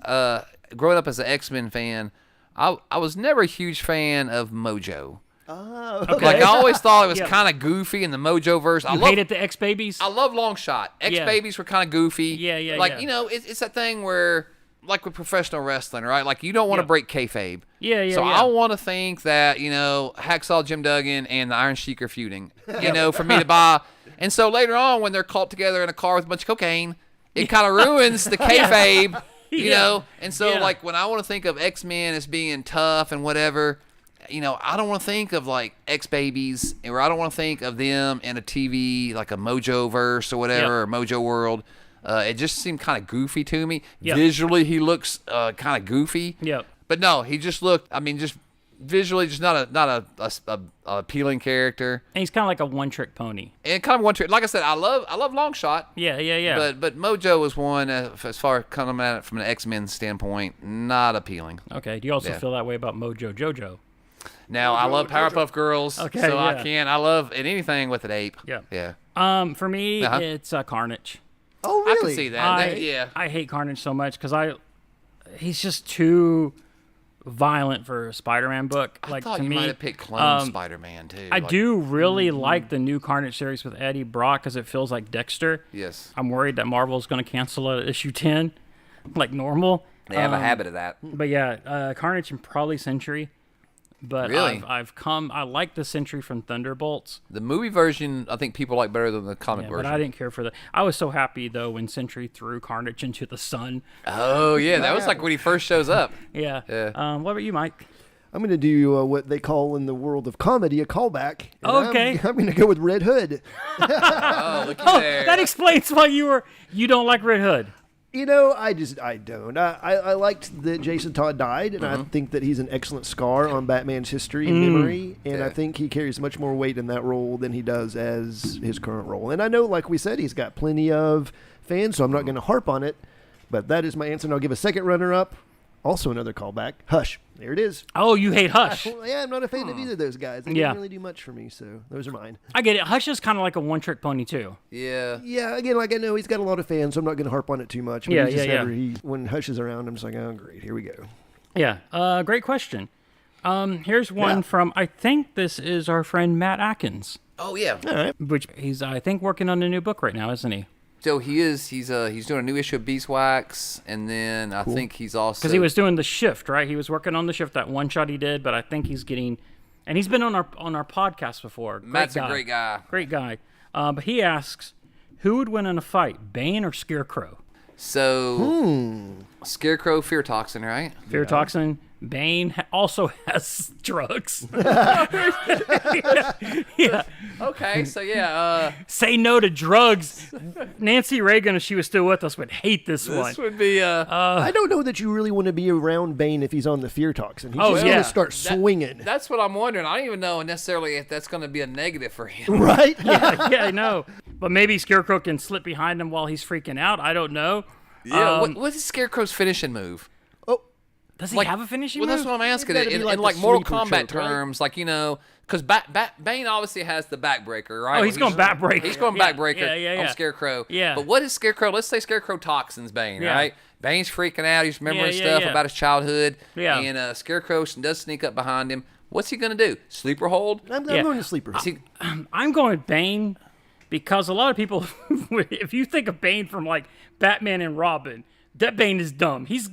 [SPEAKER 3] growing up as an X-Men fan, I was never a huge fan of Mojo.
[SPEAKER 1] Oh,
[SPEAKER 2] okay.
[SPEAKER 3] Like I always thought it was kind of goofy in the Mojo verse.
[SPEAKER 2] You hated the X-Babies?
[SPEAKER 3] I love Longshot. X-Babies were kind of goofy.
[SPEAKER 2] Yeah.
[SPEAKER 3] It's that thing where, like with professional wrestling, right? Like you don't want to break kayfabe.
[SPEAKER 2] Yeah.
[SPEAKER 3] I want to think that, Hacksaw Jim Duggan and the Iron Sheik are feuding, for me to buy. And so later on, when they're caught together in a car with a bunch of cocaine, it kind of ruins the kayfabe, And so, like, when I want to think of X-Men as being tough and whatever, I don't want to think of, like, X-Babies, or I don't want to think of them in a TV, like a Mojo verse or whatever, or Mojo World. It just seemed kind of goofy to me. Yep. Visually, he looks kind of goofy.
[SPEAKER 2] Yep.
[SPEAKER 3] But no, he just looked. just visually, just not a appealing character.
[SPEAKER 2] And he's kind of like a one-trick pony.
[SPEAKER 3] And kind of one trick. Like I said, I love Longshot.
[SPEAKER 2] Yeah.
[SPEAKER 3] But Mojo was one as far as coming at it from an X-Men standpoint, not appealing.
[SPEAKER 2] Okay. Do you also feel that way about Mojo Jojo?
[SPEAKER 3] Now I love Powerpuff Girls. Okay. So I love anything with an ape.
[SPEAKER 2] Yeah. For me, it's Carnage.
[SPEAKER 1] Oh, really?
[SPEAKER 3] I can see that.
[SPEAKER 2] I hate Carnage so much because he's just too violent for a Spider-Man book.
[SPEAKER 3] I thought you might have picked Clone Spider-Man too.
[SPEAKER 2] I do really like the new Carnage series with Eddie Brock because it feels like Dexter.
[SPEAKER 3] Yes.
[SPEAKER 2] I'm worried that Marvel's going to cancel it at issue 10, like normal.
[SPEAKER 3] They have a habit of that.
[SPEAKER 2] But Carnage and probably Sentry. But
[SPEAKER 3] really?
[SPEAKER 2] I like the Sentry from Thunderbolts.
[SPEAKER 3] The movie version, I think people like better than the comic version.
[SPEAKER 2] But I didn't care for that. I was so happy, though, when Sentry threw Carnage into the sun.
[SPEAKER 3] Oh, yeah. That was like when he first shows up.
[SPEAKER 2] Yeah. What about you, Mike?
[SPEAKER 1] I'm going to do what they call in the world of comedy a callback.
[SPEAKER 2] Okay.
[SPEAKER 1] I'm going to go with Red Hood.
[SPEAKER 3] Oh, look at there.
[SPEAKER 2] That explains why you don't like Red Hood.
[SPEAKER 1] I don't. I liked that Jason Todd died, and I think that he's an excellent Scar on Batman's history and memory, and I think he carries much more weight in that role than he does as his current role. And I know, like we said, he's got plenty of fans, so I'm not going to harp on it, but that is my answer, and I'll give a second runner-up. Also another callback. Hush. There it is.
[SPEAKER 2] Oh, you hate Hush.
[SPEAKER 1] I'm not a fan of either of those guys. They didn't really do much for me, so those are mine.
[SPEAKER 2] I get it. Hush is kind of like a one-trick pony, too.
[SPEAKER 3] Yeah.
[SPEAKER 1] Yeah, again, like I know he's got a lot of fans, so I'm not going to harp on it too much. But when Hush is around, I'm just like, oh, great, here we go.
[SPEAKER 2] Yeah, great question. Here's one from, I think this is our friend Matt Atkins.
[SPEAKER 3] Oh, yeah.
[SPEAKER 1] All right.
[SPEAKER 2] Which he's, I think, working on a new book right now, isn't he?
[SPEAKER 3] So he is. He's doing a new issue of Beeswax, and then I think he's also
[SPEAKER 2] because he was doing The Shift, right? He was working on The Shift, that one shot he did, but I think he's getting, and he's been on our podcast before.
[SPEAKER 3] Matt's a great guy.
[SPEAKER 2] Great guy. But he asks, who would win in a fight, Bane or Scarecrow?
[SPEAKER 3] So Scarecrow, fear toxin, right?
[SPEAKER 2] Fear toxin. Bane also has drugs. Yeah.
[SPEAKER 3] Okay, so
[SPEAKER 2] say no to drugs. Nancy Reagan, if she was still with us, would hate this one.
[SPEAKER 3] This would be.
[SPEAKER 1] I don't know that you really want to be around Bane if he's on the fear toxin. He's just going to start swinging.
[SPEAKER 3] That's what I'm wondering. I don't even know necessarily if that's going to be a negative for him.
[SPEAKER 1] Right?
[SPEAKER 2] Yeah, I know. But maybe Scarecrow can slip behind him while he's freaking out. I don't know.
[SPEAKER 3] Yeah. What's Scarecrow's finishing move?
[SPEAKER 2] Does he have a finishing move?
[SPEAKER 3] Well, that's what I'm asking. In
[SPEAKER 1] like
[SPEAKER 3] Mortal Kombat terms, right? Because Bane obviously has the backbreaker, right?
[SPEAKER 2] Oh, he's going backbreaker.
[SPEAKER 3] He's going backbreaker on Scarecrow.
[SPEAKER 2] Yeah.
[SPEAKER 3] But what is Scarecrow? Let's say Scarecrow toxins Bane, right? Bane's freaking out. He's remembering stuff about his childhood.
[SPEAKER 2] Yeah.
[SPEAKER 3] And Scarecrow does sneak up behind him. What's he going to do? Sleeper hold?
[SPEAKER 1] I'm going to sleeper.
[SPEAKER 2] I'm going Bane because a lot of people, if you think of Bane from like Batman and Robin, that Bane is dumb. He's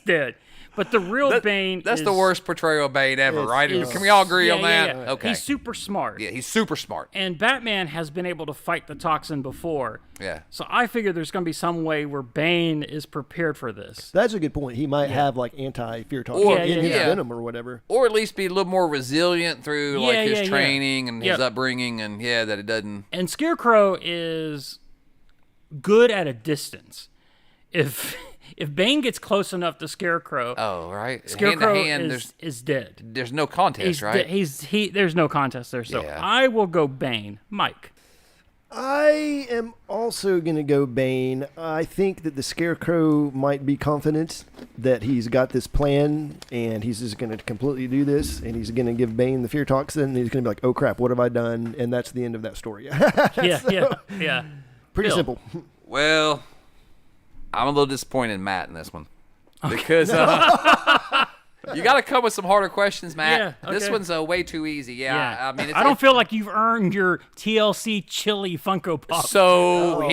[SPEAKER 2] dead. But the real Bane
[SPEAKER 3] That's the worst portrayal of Bane ever, right? Can we all agree on that?
[SPEAKER 2] Yeah.
[SPEAKER 3] Okay.
[SPEAKER 2] He's super smart.
[SPEAKER 3] Yeah, he's super smart.
[SPEAKER 2] And Batman has been able to fight the toxin before.
[SPEAKER 3] Yeah.
[SPEAKER 2] So I figure there's going to be some way where Bane is prepared for this.
[SPEAKER 1] That's a good point. He might have like anti-fear toxin in his venom or whatever.
[SPEAKER 3] Or at least be a little more resilient through his training and his upbringing and that it doesn't.
[SPEAKER 2] And Scarecrow is good at a distance. If Bane gets close enough to Scarecrow,
[SPEAKER 3] Scarecrow hand to hand,
[SPEAKER 2] is dead.
[SPEAKER 3] There's no contest, right?
[SPEAKER 2] There's no contest there. So I will go Bane. Mike.
[SPEAKER 1] I am also going to go Bane. I think that the Scarecrow might be confident that he's got this plan and he's just going to completely do this and he's going to give Bane the fear toxin and he's going to be like, oh crap, what have I done? And that's the end of that story.
[SPEAKER 2] Yeah.
[SPEAKER 1] Pretty simple.
[SPEAKER 3] Well, I'm a little disappointed in Matt in this one because you got to come with some harder questions, Matt.
[SPEAKER 2] Yeah, okay.
[SPEAKER 3] This one's way too easy. I mean,
[SPEAKER 2] I don't feel like you've earned your TLC chili Funko Pop.
[SPEAKER 3] So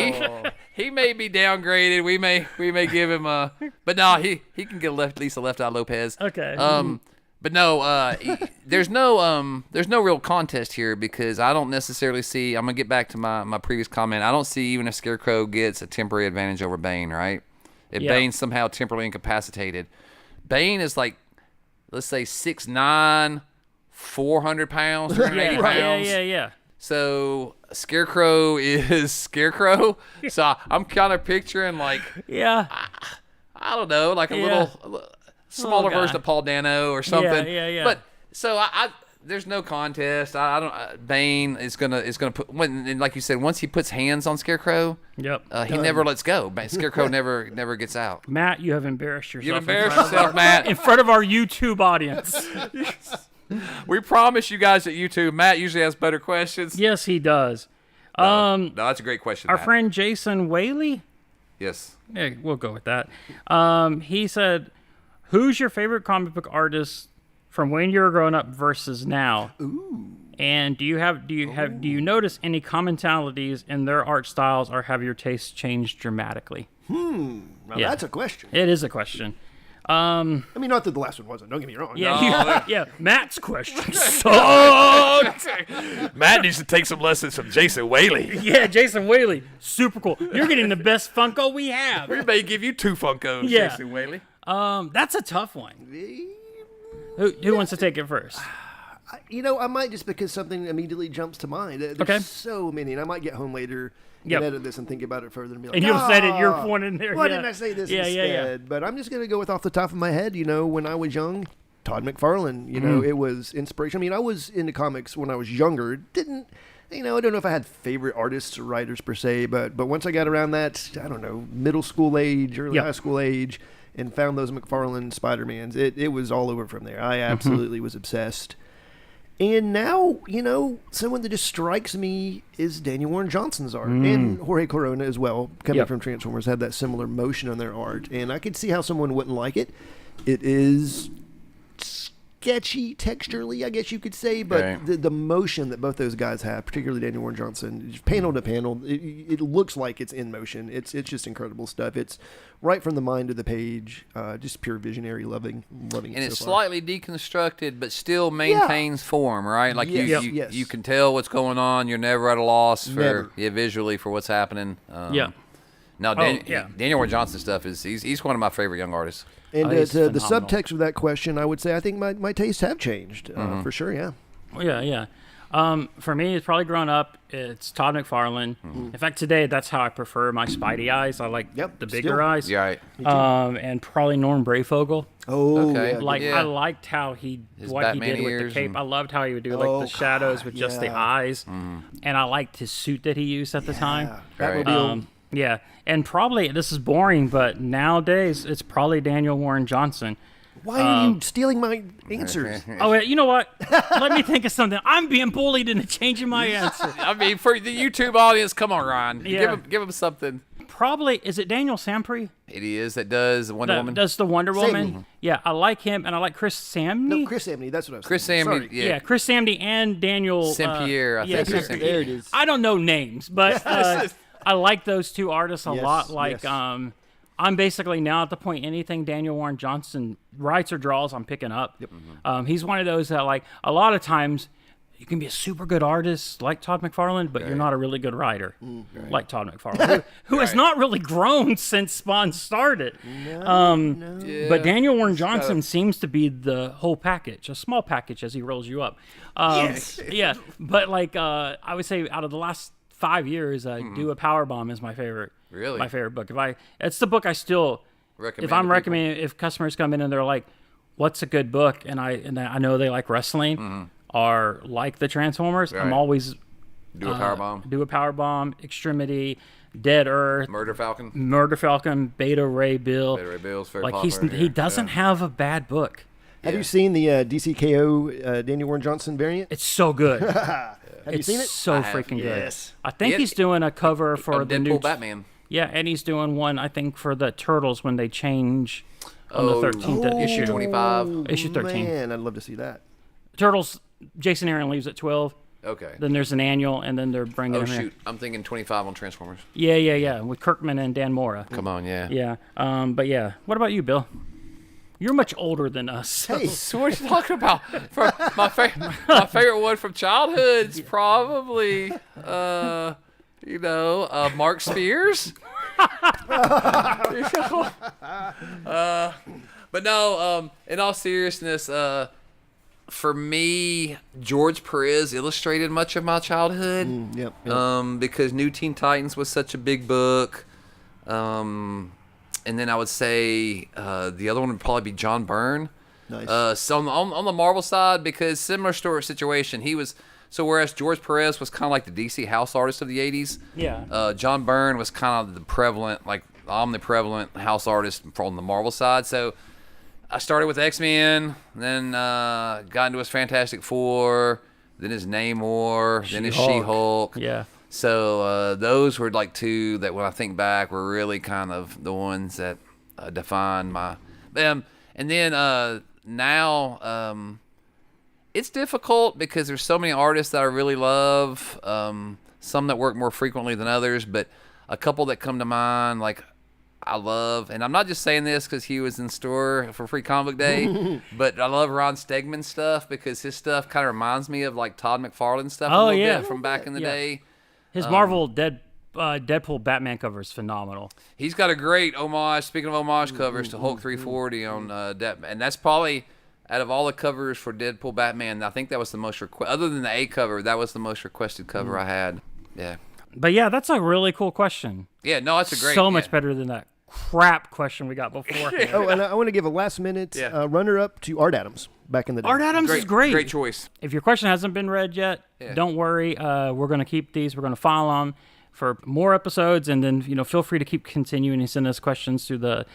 [SPEAKER 3] he may be downgraded. We may give him a, but no, he can get at least a left eye Lopez.
[SPEAKER 2] Okay.
[SPEAKER 3] But no, there's no real contest here because I don't necessarily see. I'm gonna get back to my previous comment. I don't see even if Scarecrow gets a temporary advantage over Bane, right? If Bane's somehow temporarily incapacitated, Bane is like, let's say 6'9", 400 pounds, 380 pounds.
[SPEAKER 2] Yeah.
[SPEAKER 3] So Scarecrow is Scarecrow. So I'm kind of picturing like, I don't know, like a little smaller version of Paul Dano or something.
[SPEAKER 2] Yeah.
[SPEAKER 3] But so I there's no contest. I don't. Bane is gonna put and like you said, once he puts hands on Scarecrow, he never lets go. Scarecrow never gets out.
[SPEAKER 2] Matt, you have embarrassed yourself.
[SPEAKER 3] You've embarrassed yourself, Matt,
[SPEAKER 2] in front of our YouTube audience.
[SPEAKER 3] We promise you guys at YouTube, Matt usually has better questions.
[SPEAKER 2] Yes, he does.
[SPEAKER 3] No, that's a great question.
[SPEAKER 2] Our
[SPEAKER 3] Matt.
[SPEAKER 2] friend Jason Whaley.
[SPEAKER 3] Yes.
[SPEAKER 2] Yeah, we'll go with that. He said, "Who's your favorite comic book artist from when you were growing up versus now?
[SPEAKER 1] Ooh.
[SPEAKER 2] And do you notice any commonalities in their art styles, or have your tastes changed dramatically?"
[SPEAKER 1] Now that's a question.
[SPEAKER 2] It is a question.
[SPEAKER 1] I mean, not that the last one wasn't. Don't get me wrong.
[SPEAKER 2] Yeah. Matt's question sucked.
[SPEAKER 3] Matt needs to take some lessons from Jason Whaley.
[SPEAKER 2] Yeah, Jason Whaley, super cool. You're getting the best Funko we have.
[SPEAKER 3] We may give you 2 Funkos,
[SPEAKER 2] Yeah.
[SPEAKER 3] Jason Whaley.
[SPEAKER 2] That's a tough one. Who wants to take it first?
[SPEAKER 1] I might just because something immediately jumps to mind. There's so many, and I might get home later and edit this and think about it further and be like,
[SPEAKER 2] and you'll say that you're one in there.
[SPEAKER 1] Why didn't I say this instead? But I'm just going to go with off the top of my head. When I was young, Todd McFarlane, it was inspiration. I mean, I was into comics when I was younger. I don't know if I had favorite artists or writers per se, but once I got around that, I don't know, middle school age, early high school age, and found those McFarlane Spider-Mans, it was all over from there. I absolutely was obsessed. And now, someone that just strikes me is Daniel Warren Johnson's art. And Jorge Corona as well, coming from Transformers, had that similar motion on their art. And I could see how someone wouldn't like it. It is sketchy texturally, I guess you could say, but the motion that both those guys have, particularly Daniel Warren Johnson, panel to panel, it looks like it's in motion. It's just incredible stuff. It's right from the mind to the page, just pure visionary, loving
[SPEAKER 3] and
[SPEAKER 1] it
[SPEAKER 3] it's
[SPEAKER 1] so far.
[SPEAKER 3] slightly deconstructed, but still maintains form, right? Like you can tell what's going on. You're never at a loss visually for what's happening. No, Daniel Warren Johnson stuff he's one of my favorite young artists.
[SPEAKER 1] And to the subtext of that question, I would say I think my tastes have changed for sure. Yeah.
[SPEAKER 2] For me, it's probably grown up. It's Todd McFarlane. In fact, today that's how I prefer my Spidey eyes. I like the bigger eyes.
[SPEAKER 3] Yeah, right.
[SPEAKER 2] And probably Norm Brayfogle.
[SPEAKER 1] Oh,
[SPEAKER 3] okay.
[SPEAKER 2] I liked how he did with the cape. I loved how he would do the shadows with just the eyes, and I liked his suit that he used at the time.
[SPEAKER 1] Batmobile.
[SPEAKER 2] And probably this is boring, but nowadays it's probably Daniel Warren Johnson.
[SPEAKER 1] Why are you stealing my answers?
[SPEAKER 2] Oh, you know what? Let me think of something. I'm being bullied into changing my answer.
[SPEAKER 3] I mean, for the YouTube audience, come on, Ryan. Give him something.
[SPEAKER 2] Probably, is it Daniel Sampry?
[SPEAKER 3] It is. That does Wonder Woman.
[SPEAKER 2] Does the Wonder Woman. Yeah, I like him, and I like Chris Samney.
[SPEAKER 1] No, Chris Samney, that's what I was
[SPEAKER 3] Chris
[SPEAKER 1] saying.
[SPEAKER 3] Samney,
[SPEAKER 2] Yeah, Chris Samney and Daniel...
[SPEAKER 3] Saint-Pierre, I think.
[SPEAKER 1] There it is.
[SPEAKER 2] I don't know names, but I like those two artists a lot. Like, I'm basically now at the point anything Daniel Warren Johnson writes or draws, I'm picking up. Yep. He's one of those that, like, a lot of times you can be a super good artist like Todd McFarlane, but you're not a really good writer like Todd McFarlane, who has not really grown since Spawn started. But Daniel Warren Johnson seems to be the whole package, a small package as he rolls you up. Yeah, but like I would say out of the last 5 years, Do a Powerbomb is my favorite.
[SPEAKER 3] Really?
[SPEAKER 2] My favorite book. It's the book I still recommend. If I'm recommending, if customers come in and they're like, "What's a good book?" and I know they like wrestling or like the Transformers, I'm always
[SPEAKER 3] Do a Powerbomb.
[SPEAKER 2] Do a Powerbomb, Extremity, Dead Earth,
[SPEAKER 3] Murder
[SPEAKER 2] Falcon, Beta Ray Bill.
[SPEAKER 3] Beta Ray Bill's very
[SPEAKER 2] like
[SPEAKER 3] popular.
[SPEAKER 2] He doesn't have a bad book.
[SPEAKER 1] Have you seen the DCKO Daniel Warren Johnson variant?
[SPEAKER 2] It's so good.
[SPEAKER 1] Have you seen it?
[SPEAKER 2] It's so freaking good.
[SPEAKER 1] Yes.
[SPEAKER 2] I think he's doing a cover for the new
[SPEAKER 3] Batman.
[SPEAKER 2] Yeah, and he's doing one, I think, for the Turtles when they change on the 13th issue.
[SPEAKER 3] 25.
[SPEAKER 2] Issue 13.
[SPEAKER 1] Man, I'd love to see that.
[SPEAKER 2] Turtles, Jason Aaron leaves at 12.
[SPEAKER 3] Okay.
[SPEAKER 2] Then there's an annual, and then they're bringing him in.
[SPEAKER 3] I'm thinking 25 on Transformers.
[SPEAKER 2] Yeah, with Kirkman and Dan Mora.
[SPEAKER 3] Come on, yeah.
[SPEAKER 2] Yeah, but yeah. What about you, Bill? You're much older than us. So.
[SPEAKER 3] Hey, so what are you talking about? For my favorite one from childhood is probably, Mark Spears. But no, in all seriousness, for me, George Perez illustrated much of my childhood.
[SPEAKER 1] Yep.
[SPEAKER 3] Because New Teen Titans was such a big book. And then I would say the other one would probably be John Byrne.
[SPEAKER 1] Nice.
[SPEAKER 3] So on the Marvel side, because similar situation, he was whereas George Perez was kind of like the DC house artist of the 80s.
[SPEAKER 2] Yeah.
[SPEAKER 3] John Byrne was kind of the omniprevalent house artist from the Marvel side. So I started with X-Men, then got into his Fantastic Four, then his Namor, then his She-Hulk.
[SPEAKER 2] Yeah.
[SPEAKER 3] So those were like two that when I think back were really kind of the ones that defined my them. And then now it's difficult because there's so many artists that I really love, some that work more frequently than others, but a couple that come to mind like I love, and I'm not just saying this because he was in store for Free Comic Book Day, but I love Ron Stegman's stuff because his stuff kind of reminds me of like Todd McFarlane stuff a little bit from back in the day.
[SPEAKER 2] His Marvel Deadpool Batman cover is phenomenal.
[SPEAKER 3] He's got a great homage. Speaking of homage covers to Hulk 340 on and that's probably out of all the covers for Deadpool Batman, I think that was the most other than the A cover, that was the most requested cover I had. Yeah.
[SPEAKER 2] But yeah, that's a really cool question.
[SPEAKER 3] Yeah, no, that's a great.
[SPEAKER 2] So much better than that crap question we got before.
[SPEAKER 1] Oh, and I want to give a last minute runner-up to Art Adams back in the day.
[SPEAKER 2] Art Adams is great.
[SPEAKER 3] Great choice.
[SPEAKER 2] If your question hasn't been read yet, don't worry. We're going to keep these. We're going to file them for more episodes, and then feel free to keep continuing to send us questions through the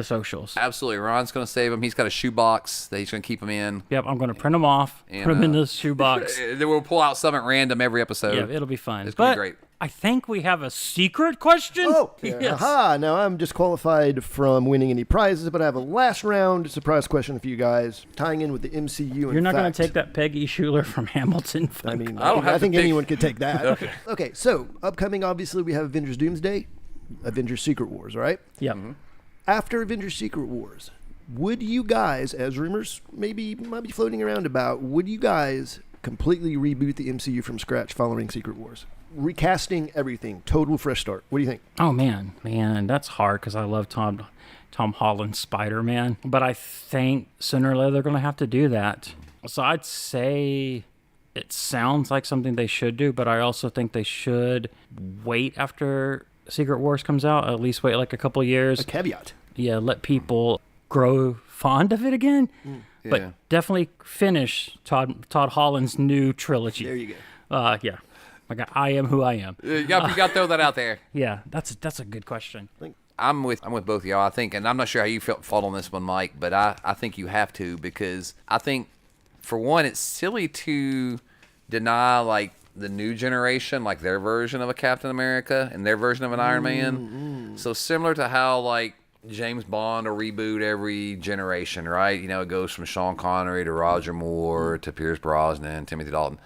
[SPEAKER 2] socials.
[SPEAKER 3] Absolutely. Ron's going to save them. He's got a shoebox that he's going to keep them in.
[SPEAKER 2] Yep, I'm going to print them off, put them in this shoebox.
[SPEAKER 3] Then we'll pull out some at random every episode.
[SPEAKER 2] Yeah, it'll be fun.
[SPEAKER 3] It's going to be great.
[SPEAKER 2] I think we have a secret question.
[SPEAKER 1] Oh, yes. Aha. Now, I'm disqualified from winning any prizes, but I have a last round surprise question for you guys, tying in with the MCU.
[SPEAKER 2] You're not going to take that Peggy Schuler from Hamilton.
[SPEAKER 1] I mean, I think anyone could take that. Okay, so upcoming, obviously, we have Avengers Doomsday, Avengers Secret Wars, right?
[SPEAKER 2] Yeah.
[SPEAKER 3] Mm-hmm.
[SPEAKER 1] After Avengers Secret Wars, would you guys, as rumors might be floating around about, would you guys completely reboot the MCU from scratch following Secret Wars? Recasting everything, total fresh start. What do you think?
[SPEAKER 2] Oh man, that's hard because I love Tom Holland's Spider-Man, but I think sooner or later they're going to have to do that. So I'd say it sounds like something they should do, but I also think they should wait after Secret Wars comes out. At least wait like a couple years.
[SPEAKER 1] A caveat.
[SPEAKER 2] Yeah, let people grow fond of it again. But definitely finish Todd Holland's new trilogy.
[SPEAKER 1] There you go.
[SPEAKER 2] Yeah. I am who I am.
[SPEAKER 3] You got to throw that out there.
[SPEAKER 2] Yeah, that's a good question.
[SPEAKER 3] I'm with both of y'all, I think, and I'm not sure how you felt on this one, Mike, but I think you have to, because I think, for one, it's silly to deny, like, the new generation, like, their version of a Captain America and their version of an Iron Man. So similar to how, like, James Bond will reboot every generation, right? It goes from Sean Connery to Roger Moore to Pierce Brosnan, Timothy Dalton.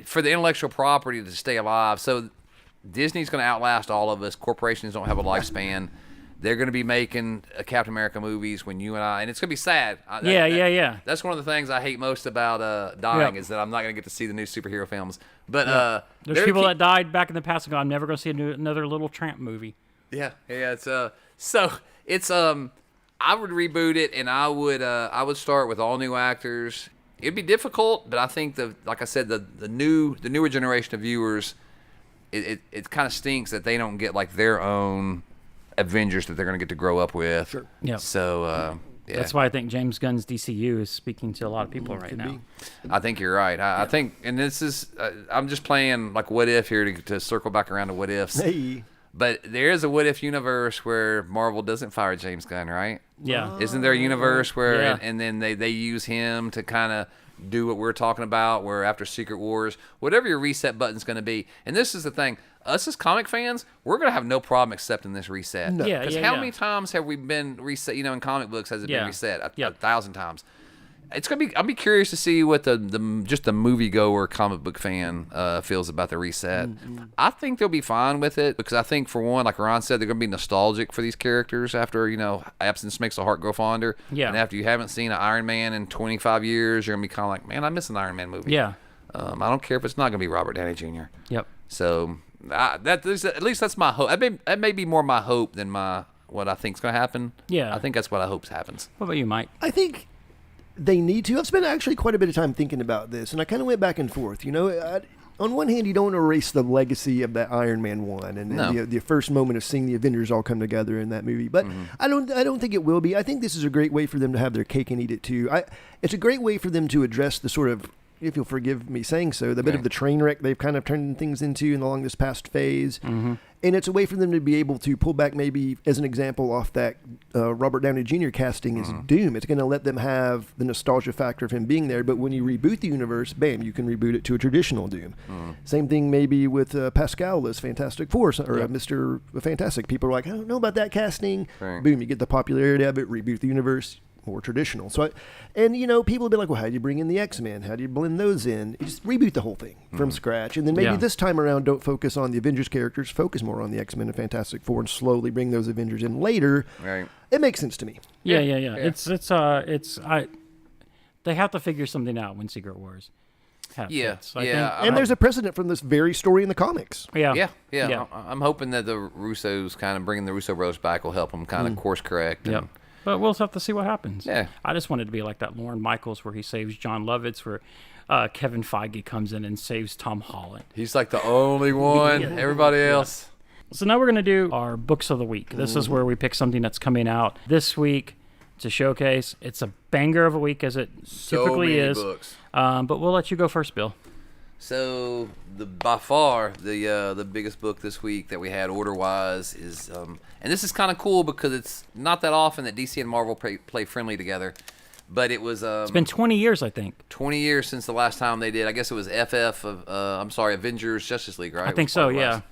[SPEAKER 3] For the intellectual property to stay alive, so Disney's going to outlast all of us. Corporations don't have a lifespan. They're going to be making Captain America movies when you and I, and it's going to be sad.
[SPEAKER 2] Yeah.
[SPEAKER 3] That's one of the things I hate most about dying, is that I'm not going to get to see the new superhero films. But
[SPEAKER 2] there's people that died back in the past and go, I'm never going to see another Little Tramp movie.
[SPEAKER 3] Yeah. It's so it's I would reboot it, and I would start with all new actors. It'd be difficult, but I think like I said, the newer generation of viewers, it kind of stinks that they don't get like their own Avengers that they're going to get to grow up with.
[SPEAKER 1] Sure.
[SPEAKER 2] Yeah.
[SPEAKER 3] So
[SPEAKER 2] that's why I think James Gunn's DCU is speaking to a lot of people right now.
[SPEAKER 3] I think you're right. I think, and this is I'm just playing like what if here to circle back around to what ifs.
[SPEAKER 1] Hey.
[SPEAKER 3] But there is a what if universe where Marvel doesn't fire James Gunn, right?
[SPEAKER 2] Yeah.
[SPEAKER 3] Isn't there a universe where and then they use him to kind of do what we're talking about, where after Secret Wars, whatever your reset button's going to be. And this is the thing, us as comic fans, we're going to have no problem accepting this reset.
[SPEAKER 1] No.
[SPEAKER 3] Because how many times have we been reset, in comic books has it been reset? 1,000 times. It's gonna be. I'll be curious to see what the moviegoer comic book fan feels about the reset. I think they'll be fine with it, because I think, for one, like Ron said, they're gonna be nostalgic for these characters after absence makes the heart grow fonder. Yeah. And after you haven't seen an Iron Man in 25 years, you're gonna be kind of like, man, I miss an Iron Man movie.
[SPEAKER 2] Yeah.
[SPEAKER 3] I don't care if it's not gonna be Robert Downey Jr.
[SPEAKER 2] Yep.
[SPEAKER 3] So at least that's my hope. That may be more my hope than what I think's gonna happen.
[SPEAKER 2] Yeah.
[SPEAKER 3] I think that's what I hope happens.
[SPEAKER 2] What about you, Mike?
[SPEAKER 1] I think they need to. I've spent actually quite a bit of time thinking about this, and I kind of went back and forth. On one hand, you don't want to erase the legacy of that Iron Man 1 and the first moment of seeing the Avengers all come together in that movie. But I don't think it will be. I think this is a great way for them to have their cake and eat it too. It's a great way for them to address the sort of, if you'll forgive me saying so, the bit of the train wreck they've kind of turned things into along this past phase. And it's a way for them to be able to pull back, maybe, as an example, off that Robert Downey Jr. casting as Doom. It's going to let them have the nostalgia factor of him being there. But when you reboot the universe, bam, you can reboot it to a traditional Doom. Same thing maybe with Pascal as Fantastic Four, or Mr. Fantastic. People are like, I don't know about that casting. Right. Boom, you get the popularity of it, reboot the universe. More traditional. So, people will be like, well, how do you bring in the X-Men? How do you blend those in? You just reboot the whole thing from scratch. And then maybe this time around, don't focus on the Avengers characters, focus more on the X-Men and Fantastic Four, and slowly bring those Avengers in later.
[SPEAKER 3] Right.
[SPEAKER 1] It makes sense to me.
[SPEAKER 2] Yeah. They have to figure something out when Secret Wars happens.
[SPEAKER 1] And there's a precedent from this very story in the comics.
[SPEAKER 2] Yeah.
[SPEAKER 3] I'm hoping that the Russos kind of bringing the Russo brothers back will help them kind of course correct.
[SPEAKER 2] But we'll have to see what happens.
[SPEAKER 3] Yeah.
[SPEAKER 2] I just wanted to be like that Lorne Michaels where he saves John Lovitz, where Kevin Feige comes in and saves Tom Holland.
[SPEAKER 3] He's like the only one. Everybody else.
[SPEAKER 2] So now we're going to do our books of the week. This is where we pick something that's coming out this week. It's a showcase. It's a banger of a week, as it typically is.
[SPEAKER 3] Books.
[SPEAKER 2] But we'll let you go first, Bill.
[SPEAKER 3] So by far the biggest book this week that we had order wise is and this is kind of cool because it's not that often that DC and Marvel play friendly together, but it was
[SPEAKER 2] it's been 20 years, I think.
[SPEAKER 3] 20 years since the last time they did. I guess it was Avengers Justice League, right?
[SPEAKER 2] I think so, yeah.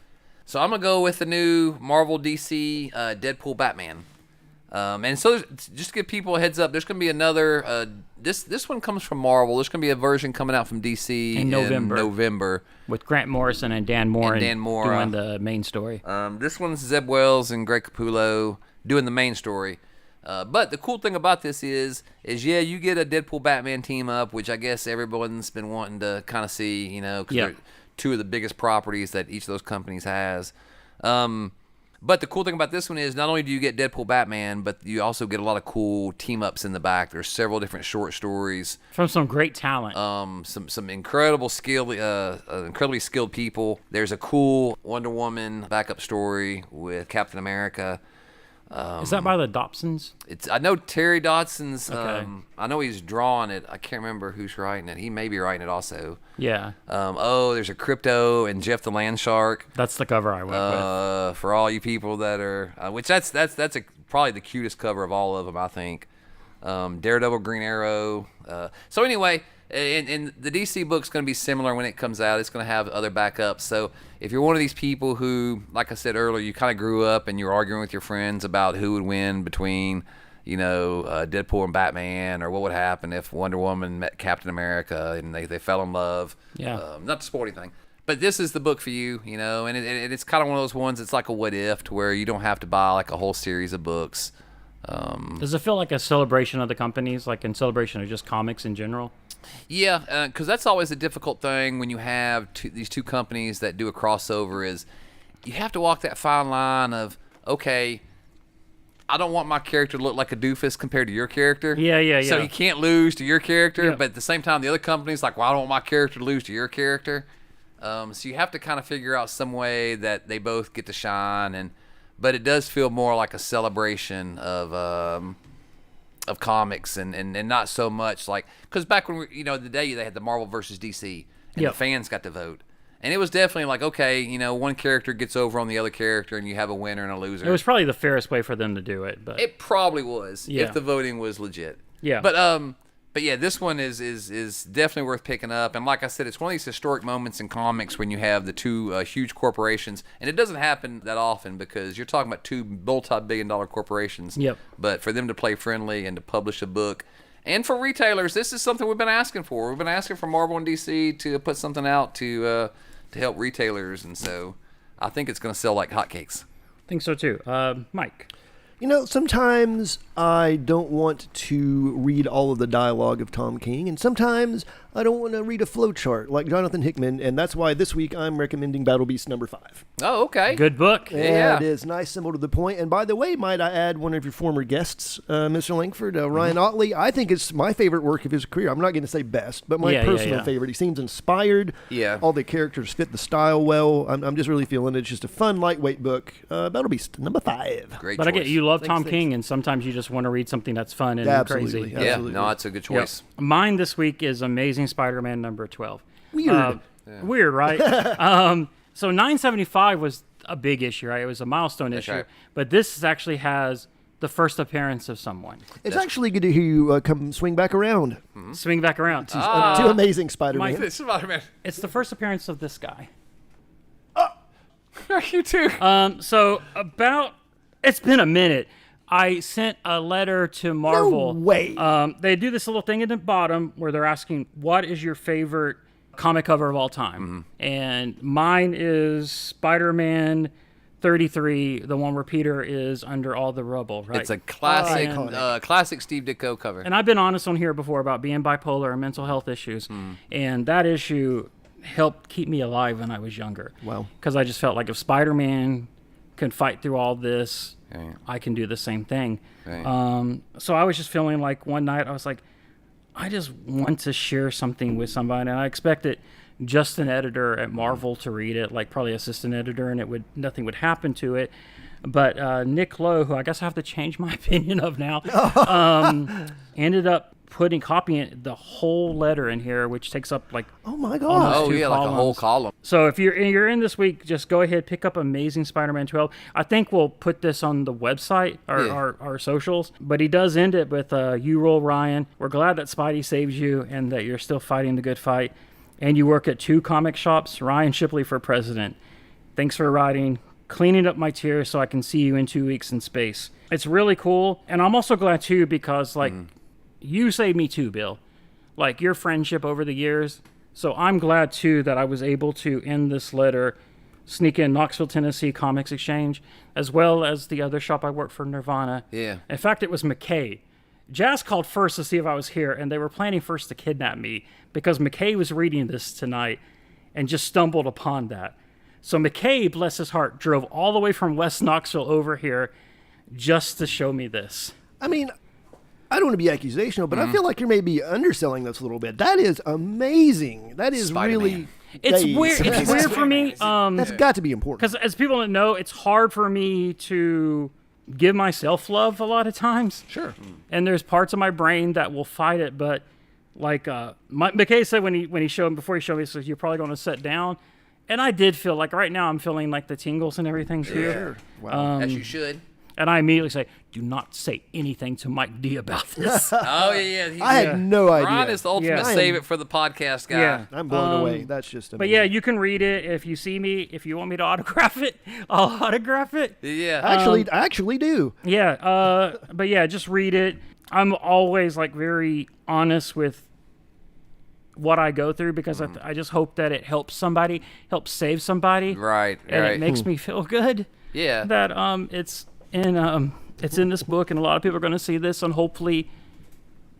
[SPEAKER 3] So I'm gonna go with the new Marvel DC Deadpool Batman. And so just to give people a heads up, there's going to be another, this one comes from Marvel. There's going to be a version coming out from DC
[SPEAKER 2] in November. With Grant Morrison and Dan Moore doing the main story.
[SPEAKER 3] This one's Zeb Wells and Greg Capullo doing the main story. But the cool thing about this is you get a Deadpool Batman team up, which I guess everyone's been wanting to kind of see, because they're two of the biggest properties that each of those companies has. But the cool thing about this one is not only do you get Deadpool Batman, but you also get a lot of cool team-ups in the back. There's several different short stories.
[SPEAKER 2] From some great talent.
[SPEAKER 3] Some incredibly skilled people. There's a cool Wonder Woman backup story with Captain America.
[SPEAKER 2] Is that by the Dobsons?
[SPEAKER 3] I know Terry Dodson's.
[SPEAKER 2] Okay.
[SPEAKER 3] I know he's drawing it. I can't remember who's writing it. He may be writing it also.
[SPEAKER 2] Yeah.
[SPEAKER 3] There's a Crypto and Jeff the Land Shark.
[SPEAKER 2] That's the cover I went with.
[SPEAKER 3] For all you people that are, which that's probably the cutest cover of all of them, I think. Daredevil, Green Arrow. So anyway, and the DC book's going to be similar when it comes out. It's going to have other backups. So if you're one of these people who, like I said earlier, you kind of grew up and you're arguing with your friends about who would win between, Deadpool and Batman, or what would happen if Wonder Woman met Captain America and they fell in love.
[SPEAKER 2] Yeah.
[SPEAKER 3] Not to spoil anything. But this is the book for you, and it's kind of one of those ones. It's like a what if, to where you don't have to buy like a whole series of books.
[SPEAKER 2] Does it feel like a celebration of the companies, like in celebration of just comics in general?
[SPEAKER 3] Yeah, because that's always a difficult thing when you have these two companies that do a crossover, is you have to walk that fine line of, okay, I don't want my character to look like a doofus compared to your character.
[SPEAKER 2] Yeah.
[SPEAKER 3] So he can't lose to your character,
[SPEAKER 2] Yeah.
[SPEAKER 3] but at the same time, the other company's like, well, I don't want my character to lose to your character. So you have to kind of figure out some way that they both get to shine, but it does feel more like a celebration of comics and not so much like, because back when the day they had the Marvel versus DC and the fans got to vote, and it was definitely like, okay, one character gets over on the other character and you have a winner and a loser.
[SPEAKER 2] It was probably the fairest way for them to do it, but
[SPEAKER 3] it probably was
[SPEAKER 2] Yeah.
[SPEAKER 3] if the voting was legit.
[SPEAKER 2] Yeah.
[SPEAKER 3] But yeah, this one is definitely worth picking up. And like I said, it's one of these historic moments in comics when you have the two huge corporations. And it doesn't happen that often because you're talking about two multi-billion-dollar corporations.
[SPEAKER 2] Yep.
[SPEAKER 3] But for them to play friendly and to publish a book, and for retailers, this is something we've been asking for. We've been asking for Marvel and DC to put something out to help retailers. And so I think it's going to sell like hotcakes.
[SPEAKER 2] I think so too. Mike.
[SPEAKER 1] Sometimes I don't want to read all of the dialogue of Tom King, and sometimes I don't want to read a flowchart like Jonathan Hickman, and that's why this week I'm recommending Battle Beast number 5.
[SPEAKER 3] Oh, okay.
[SPEAKER 2] Good book.
[SPEAKER 3] Yeah.
[SPEAKER 1] It is nice, simple, to the point. And by the way, might I add one of your former guests, Mr. Langford, Ryan Otley. I think it's my favorite work of his career. I'm not going to say best, but my personal favorite. He seems inspired.
[SPEAKER 3] Yeah.
[SPEAKER 1] All the characters fit the style well. I'm just really feeling it. It's just a fun, lightweight book. Battle Beast number 5.
[SPEAKER 3] Great
[SPEAKER 2] But
[SPEAKER 3] choice.
[SPEAKER 2] I get you love Tom
[SPEAKER 1] Thanks.
[SPEAKER 2] King, and sometimes you just want to read something that's fun and
[SPEAKER 1] Absolutely.
[SPEAKER 2] crazy.
[SPEAKER 3] Yeah,
[SPEAKER 1] Absolutely.
[SPEAKER 3] no, it's a good choice.
[SPEAKER 2] Yep. Mine this week is Amazing Spider-Man number 12.
[SPEAKER 1] Weird.
[SPEAKER 2] Weird, right? So 975 was a big issue, right? It was a milestone issue.
[SPEAKER 3] right.
[SPEAKER 2] But this actually has the first appearance of someone.
[SPEAKER 1] It's actually good to hear you come swing back around
[SPEAKER 2] Swing back around.
[SPEAKER 1] to Amazing Spider-Man.
[SPEAKER 3] Mike, Spider-Man.
[SPEAKER 2] It's the first appearance of this guy.
[SPEAKER 3] You too.
[SPEAKER 2] So it's been a minute. I sent a letter to Marvel.
[SPEAKER 1] No way.
[SPEAKER 2] They do this little thing at the bottom where they're asking, what is your favorite comic cover of all time? And mine is Spider-Man 33, the one where Peter is under all the rubble, right?
[SPEAKER 3] It's a classic,
[SPEAKER 1] Iconic.
[SPEAKER 3] classic Steve Ditko cover.
[SPEAKER 2] And I've been honest on here before about being bipolar and mental health issues. And that issue helped keep me alive when I was younger.
[SPEAKER 1] Wow.
[SPEAKER 2] Because I just felt like if Spider-Man can fight through all this,
[SPEAKER 3] Right.
[SPEAKER 2] I can do the same thing.
[SPEAKER 3] Right.
[SPEAKER 2] So I was just feeling like one night I was like, I just want to share something with somebody, and I expected just an editor at Marvel to read it, like probably assistant editor, and nothing would happen to it. But Nick Lowe, who I guess I have to change my opinion of now, ended up copying the whole letter in here, which takes up like
[SPEAKER 1] Oh my God!
[SPEAKER 2] almost 2
[SPEAKER 3] like a
[SPEAKER 2] columns.
[SPEAKER 3] whole column.
[SPEAKER 2] So if you're in this week, just go ahead, pick up Amazing Spider-Man 12. I think we'll put this on the website or
[SPEAKER 3] Yeah.
[SPEAKER 2] our socials. But he does end it with, you roll, Ryan. We're glad that Spidey saves you and that you're still fighting the good fight. And you work at 2 comic shops. Ryan Shipley for president. Thanks for writing, cleaning up my tears so I can see you in 2 weeks in space. It's really cool. And I'm also glad, too, because, like, you saved me, too, Bill. Like, your friendship over the years. So I'm glad, too, that I was able to end this letter, sneak in Knoxville, Tennessee Comics Exchange, as well as the other shop I worked for, Nirvana.
[SPEAKER 3] Yeah.
[SPEAKER 2] In fact, it was McKay. Jazz called first to see if I was here, and they were planning first to kidnap me because McKay was reading this tonight and just stumbled upon that. So McKay, bless his heart, drove all the way from West Knoxville over here just to show me this.
[SPEAKER 1] I mean, I don't want to be accusational, but I feel like you're maybe underselling this a little bit. That is amazing. That is
[SPEAKER 3] Spider-Man.
[SPEAKER 1] really.
[SPEAKER 2] It's
[SPEAKER 1] Days.
[SPEAKER 2] weird. It's weird for me
[SPEAKER 1] That's got to be important.
[SPEAKER 2] because, as people don't know, it's hard for me to give myself love a lot of times.
[SPEAKER 1] Sure.
[SPEAKER 2] And there's parts of my brain that will fight it, but like McKay said before he showed me, he says, you're probably going to sit down. And I did feel like right now I'm feeling like the tingles and everything too.
[SPEAKER 1] Sure. Wow.
[SPEAKER 3] As you should.
[SPEAKER 2] And I immediately say, do not say anything to Mike D about this.
[SPEAKER 3] Oh yeah.
[SPEAKER 1] I had no idea.
[SPEAKER 3] Ron is the ultimate
[SPEAKER 2] Yeah.
[SPEAKER 3] save it for the podcast guy.
[SPEAKER 2] Yeah.
[SPEAKER 1] I'm blown away. That's just amazing.
[SPEAKER 2] But yeah, you can read it. If you see me, if you want me to autograph it, I'll autograph it.
[SPEAKER 3] Yeah.
[SPEAKER 1] I actually do.
[SPEAKER 2] Yeah, but yeah, just read it. I'm always like very honest with what I go through because I just hope that it helps somebody, helps save somebody.
[SPEAKER 3] Right.
[SPEAKER 2] And
[SPEAKER 3] Right.
[SPEAKER 2] it makes me feel good
[SPEAKER 3] Yeah.
[SPEAKER 2] that it's in this book, and a lot of people are going to see this, and hopefully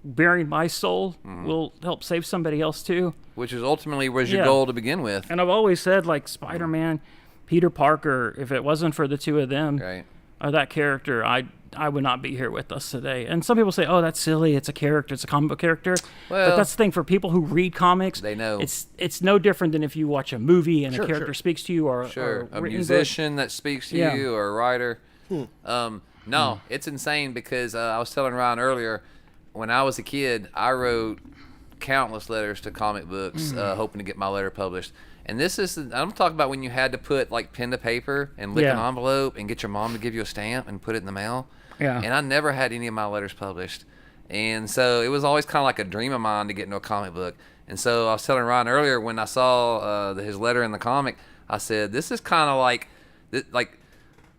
[SPEAKER 2] bearing my soul will help save somebody else too.
[SPEAKER 3] Which is ultimately was your
[SPEAKER 2] Yeah.
[SPEAKER 3] goal to begin with.
[SPEAKER 2] And I've always said, like, Spider-Man, Peter Parker, if it wasn't for the two of them,
[SPEAKER 3] Right.
[SPEAKER 2] or that character, I would not be here with us today. And some people say, oh, that's silly. It's a character. It's a comic book character.
[SPEAKER 3] Well,
[SPEAKER 2] but that's the thing. For people who read comics,
[SPEAKER 3] they know.
[SPEAKER 2] It's no different than if you watch a movie and
[SPEAKER 1] Sure,
[SPEAKER 2] a character
[SPEAKER 1] sure.
[SPEAKER 2] speaks to you, or
[SPEAKER 3] Sure.
[SPEAKER 2] or
[SPEAKER 3] A
[SPEAKER 2] written
[SPEAKER 3] musician that speaks to
[SPEAKER 2] Yeah.
[SPEAKER 3] you or a writer. No, it's insane because I was telling Ryan earlier, when I was a kid, I wrote countless letters to comic books, hoping to get my letter published. And I'm talking about when you had to put like pen to paper and lick an
[SPEAKER 2] Yeah.
[SPEAKER 3] envelope and get your mom to give you a stamp and put it in the mail.
[SPEAKER 2] Yeah.
[SPEAKER 3] And I never had any of my letters published. And so it was always kind of like a dream of mine to get into a comic book. And so I was telling Ryan earlier when I saw his letter in the comic, I said, this is kind of like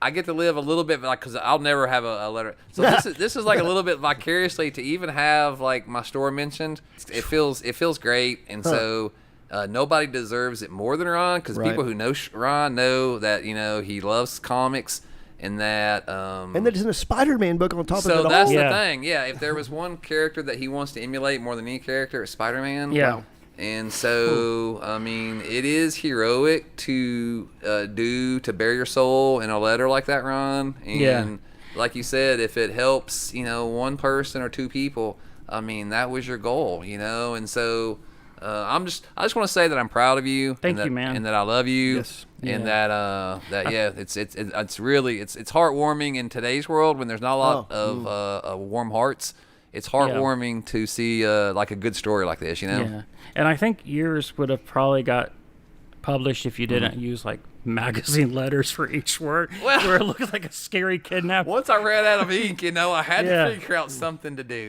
[SPEAKER 3] I get to live a little bit like because I'll never have a letter. So this is like a little bit vicariously to even have like my store mentioned. It feels great, and so nobody deserves it more than Ron because
[SPEAKER 1] Right.
[SPEAKER 3] people who know Ron know that he loves comics and that
[SPEAKER 1] And that it's in a Spider-Man book on top of it
[SPEAKER 3] so
[SPEAKER 1] all.
[SPEAKER 3] that's
[SPEAKER 2] Yeah.
[SPEAKER 3] the thing. Yeah, if there was one character that he wants to emulate more than any character, it's Spider-Man.
[SPEAKER 2] Yeah.
[SPEAKER 1] Wow.
[SPEAKER 3] And so, I mean, it is heroic to bare your soul in a letter like that, Ron. And
[SPEAKER 2] Yeah.
[SPEAKER 3] like you said, if it helps, one person or two people, I mean, that was your goal, And so, I just want to say that I'm proud of you.
[SPEAKER 2] Thank
[SPEAKER 3] and
[SPEAKER 2] you, man.
[SPEAKER 3] And that I love you.
[SPEAKER 1] Yes.
[SPEAKER 3] And
[SPEAKER 2] Yeah.
[SPEAKER 3] it's really heartwarming in today's world when there's not a lot of warm hearts. It's heartwarming to see like a good story like this,
[SPEAKER 2] Yeah. And I think yours would have probably got published if you didn't use like magazine letters for each word,
[SPEAKER 3] Well-
[SPEAKER 2] where it looked like a scary kidnap.
[SPEAKER 3] Once I ran out of ink, I had
[SPEAKER 2] Yeah.
[SPEAKER 3] to figure out something to do.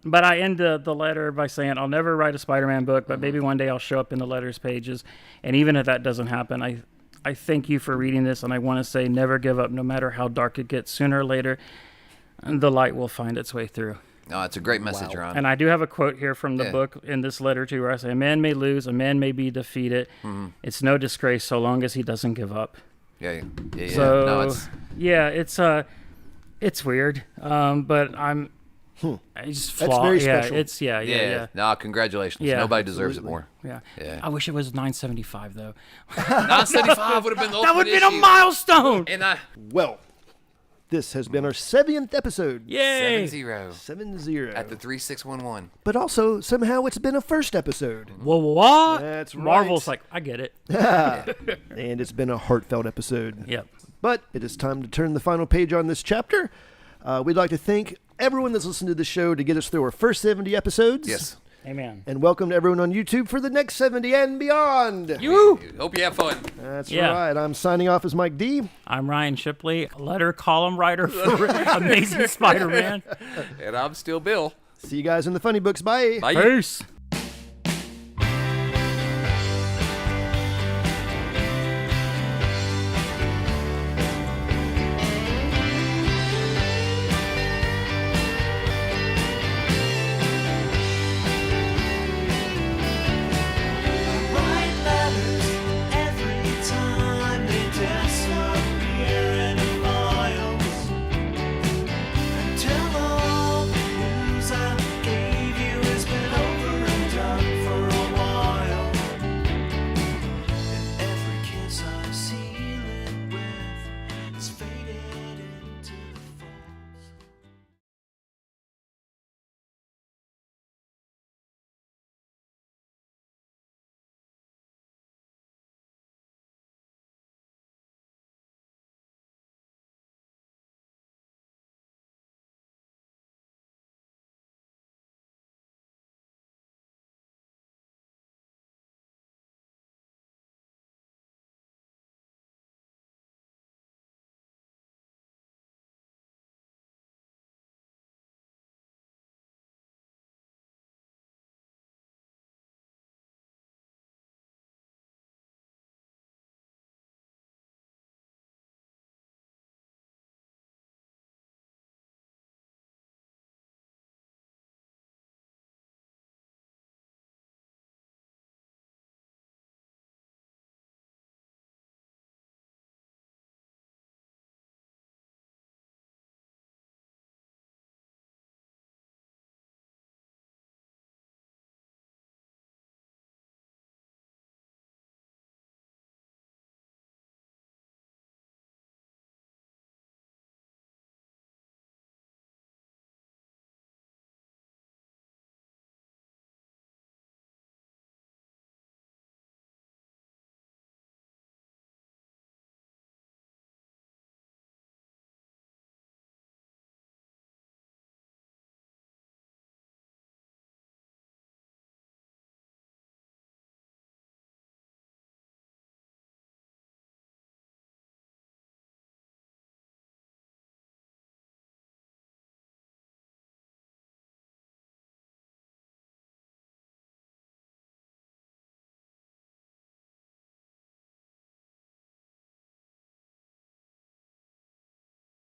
[SPEAKER 2] But I end the letter by saying I'll never write a Spider-Man book, but maybe one day I'll show up in the letters pages. And even if that doesn't happen, I thank you for reading this, and I want to say never give up, no matter how dark it gets. Sooner or later, the light will find its way through.
[SPEAKER 3] No, it's a great message, Ron.
[SPEAKER 2] And I do have a quote here from the
[SPEAKER 3] Yeah.
[SPEAKER 2] book in this letter too, where I say, "A man may lose, a man may be defeated. It's no disgrace so long as he doesn't give up."
[SPEAKER 3] Yeah.
[SPEAKER 2] So
[SPEAKER 3] No, it's
[SPEAKER 2] yeah, it's weird, but I'm It's
[SPEAKER 1] That's very special.
[SPEAKER 2] Yeah.
[SPEAKER 3] No, congratulations.
[SPEAKER 2] Yeah,
[SPEAKER 3] Nobody deserves it more.
[SPEAKER 2] Yeah.
[SPEAKER 3] Yeah.
[SPEAKER 2] I wish it was 975 though.
[SPEAKER 3] 975 would have been the
[SPEAKER 2] That would
[SPEAKER 3] ultimate
[SPEAKER 2] have been a
[SPEAKER 3] issue.
[SPEAKER 2] milestone.
[SPEAKER 3] And
[SPEAKER 1] Well, this has been our 70th episode.
[SPEAKER 2] Yay!
[SPEAKER 3] 7-0
[SPEAKER 1] 7-0.
[SPEAKER 3] at the 3611.
[SPEAKER 1] But also, somehow, it's been a first episode.
[SPEAKER 2] Whoa, what?
[SPEAKER 1] That's right.
[SPEAKER 2] Marvel's like, I get it.
[SPEAKER 1] And it's been a heartfelt episode.
[SPEAKER 2] Yep.
[SPEAKER 1] But it is time to turn the final page on this chapter. We'd like to thank everyone that's listened to the show to get us through our first 70 episodes.
[SPEAKER 3] Yes.
[SPEAKER 2] Amen.
[SPEAKER 1] And welcome to everyone on YouTube for the next 70 and beyond.
[SPEAKER 2] You.
[SPEAKER 3] Hope you have fun.
[SPEAKER 1] That's
[SPEAKER 2] Yeah.
[SPEAKER 1] right. I'm signing off as Mike D.
[SPEAKER 2] I'm Ryan Shipley, letter column writer for Amazing Spider-Man.
[SPEAKER 3] And I'm still Bill.
[SPEAKER 1] See you guys in the funny books. Bye.
[SPEAKER 3] Bye.
[SPEAKER 2] Peace.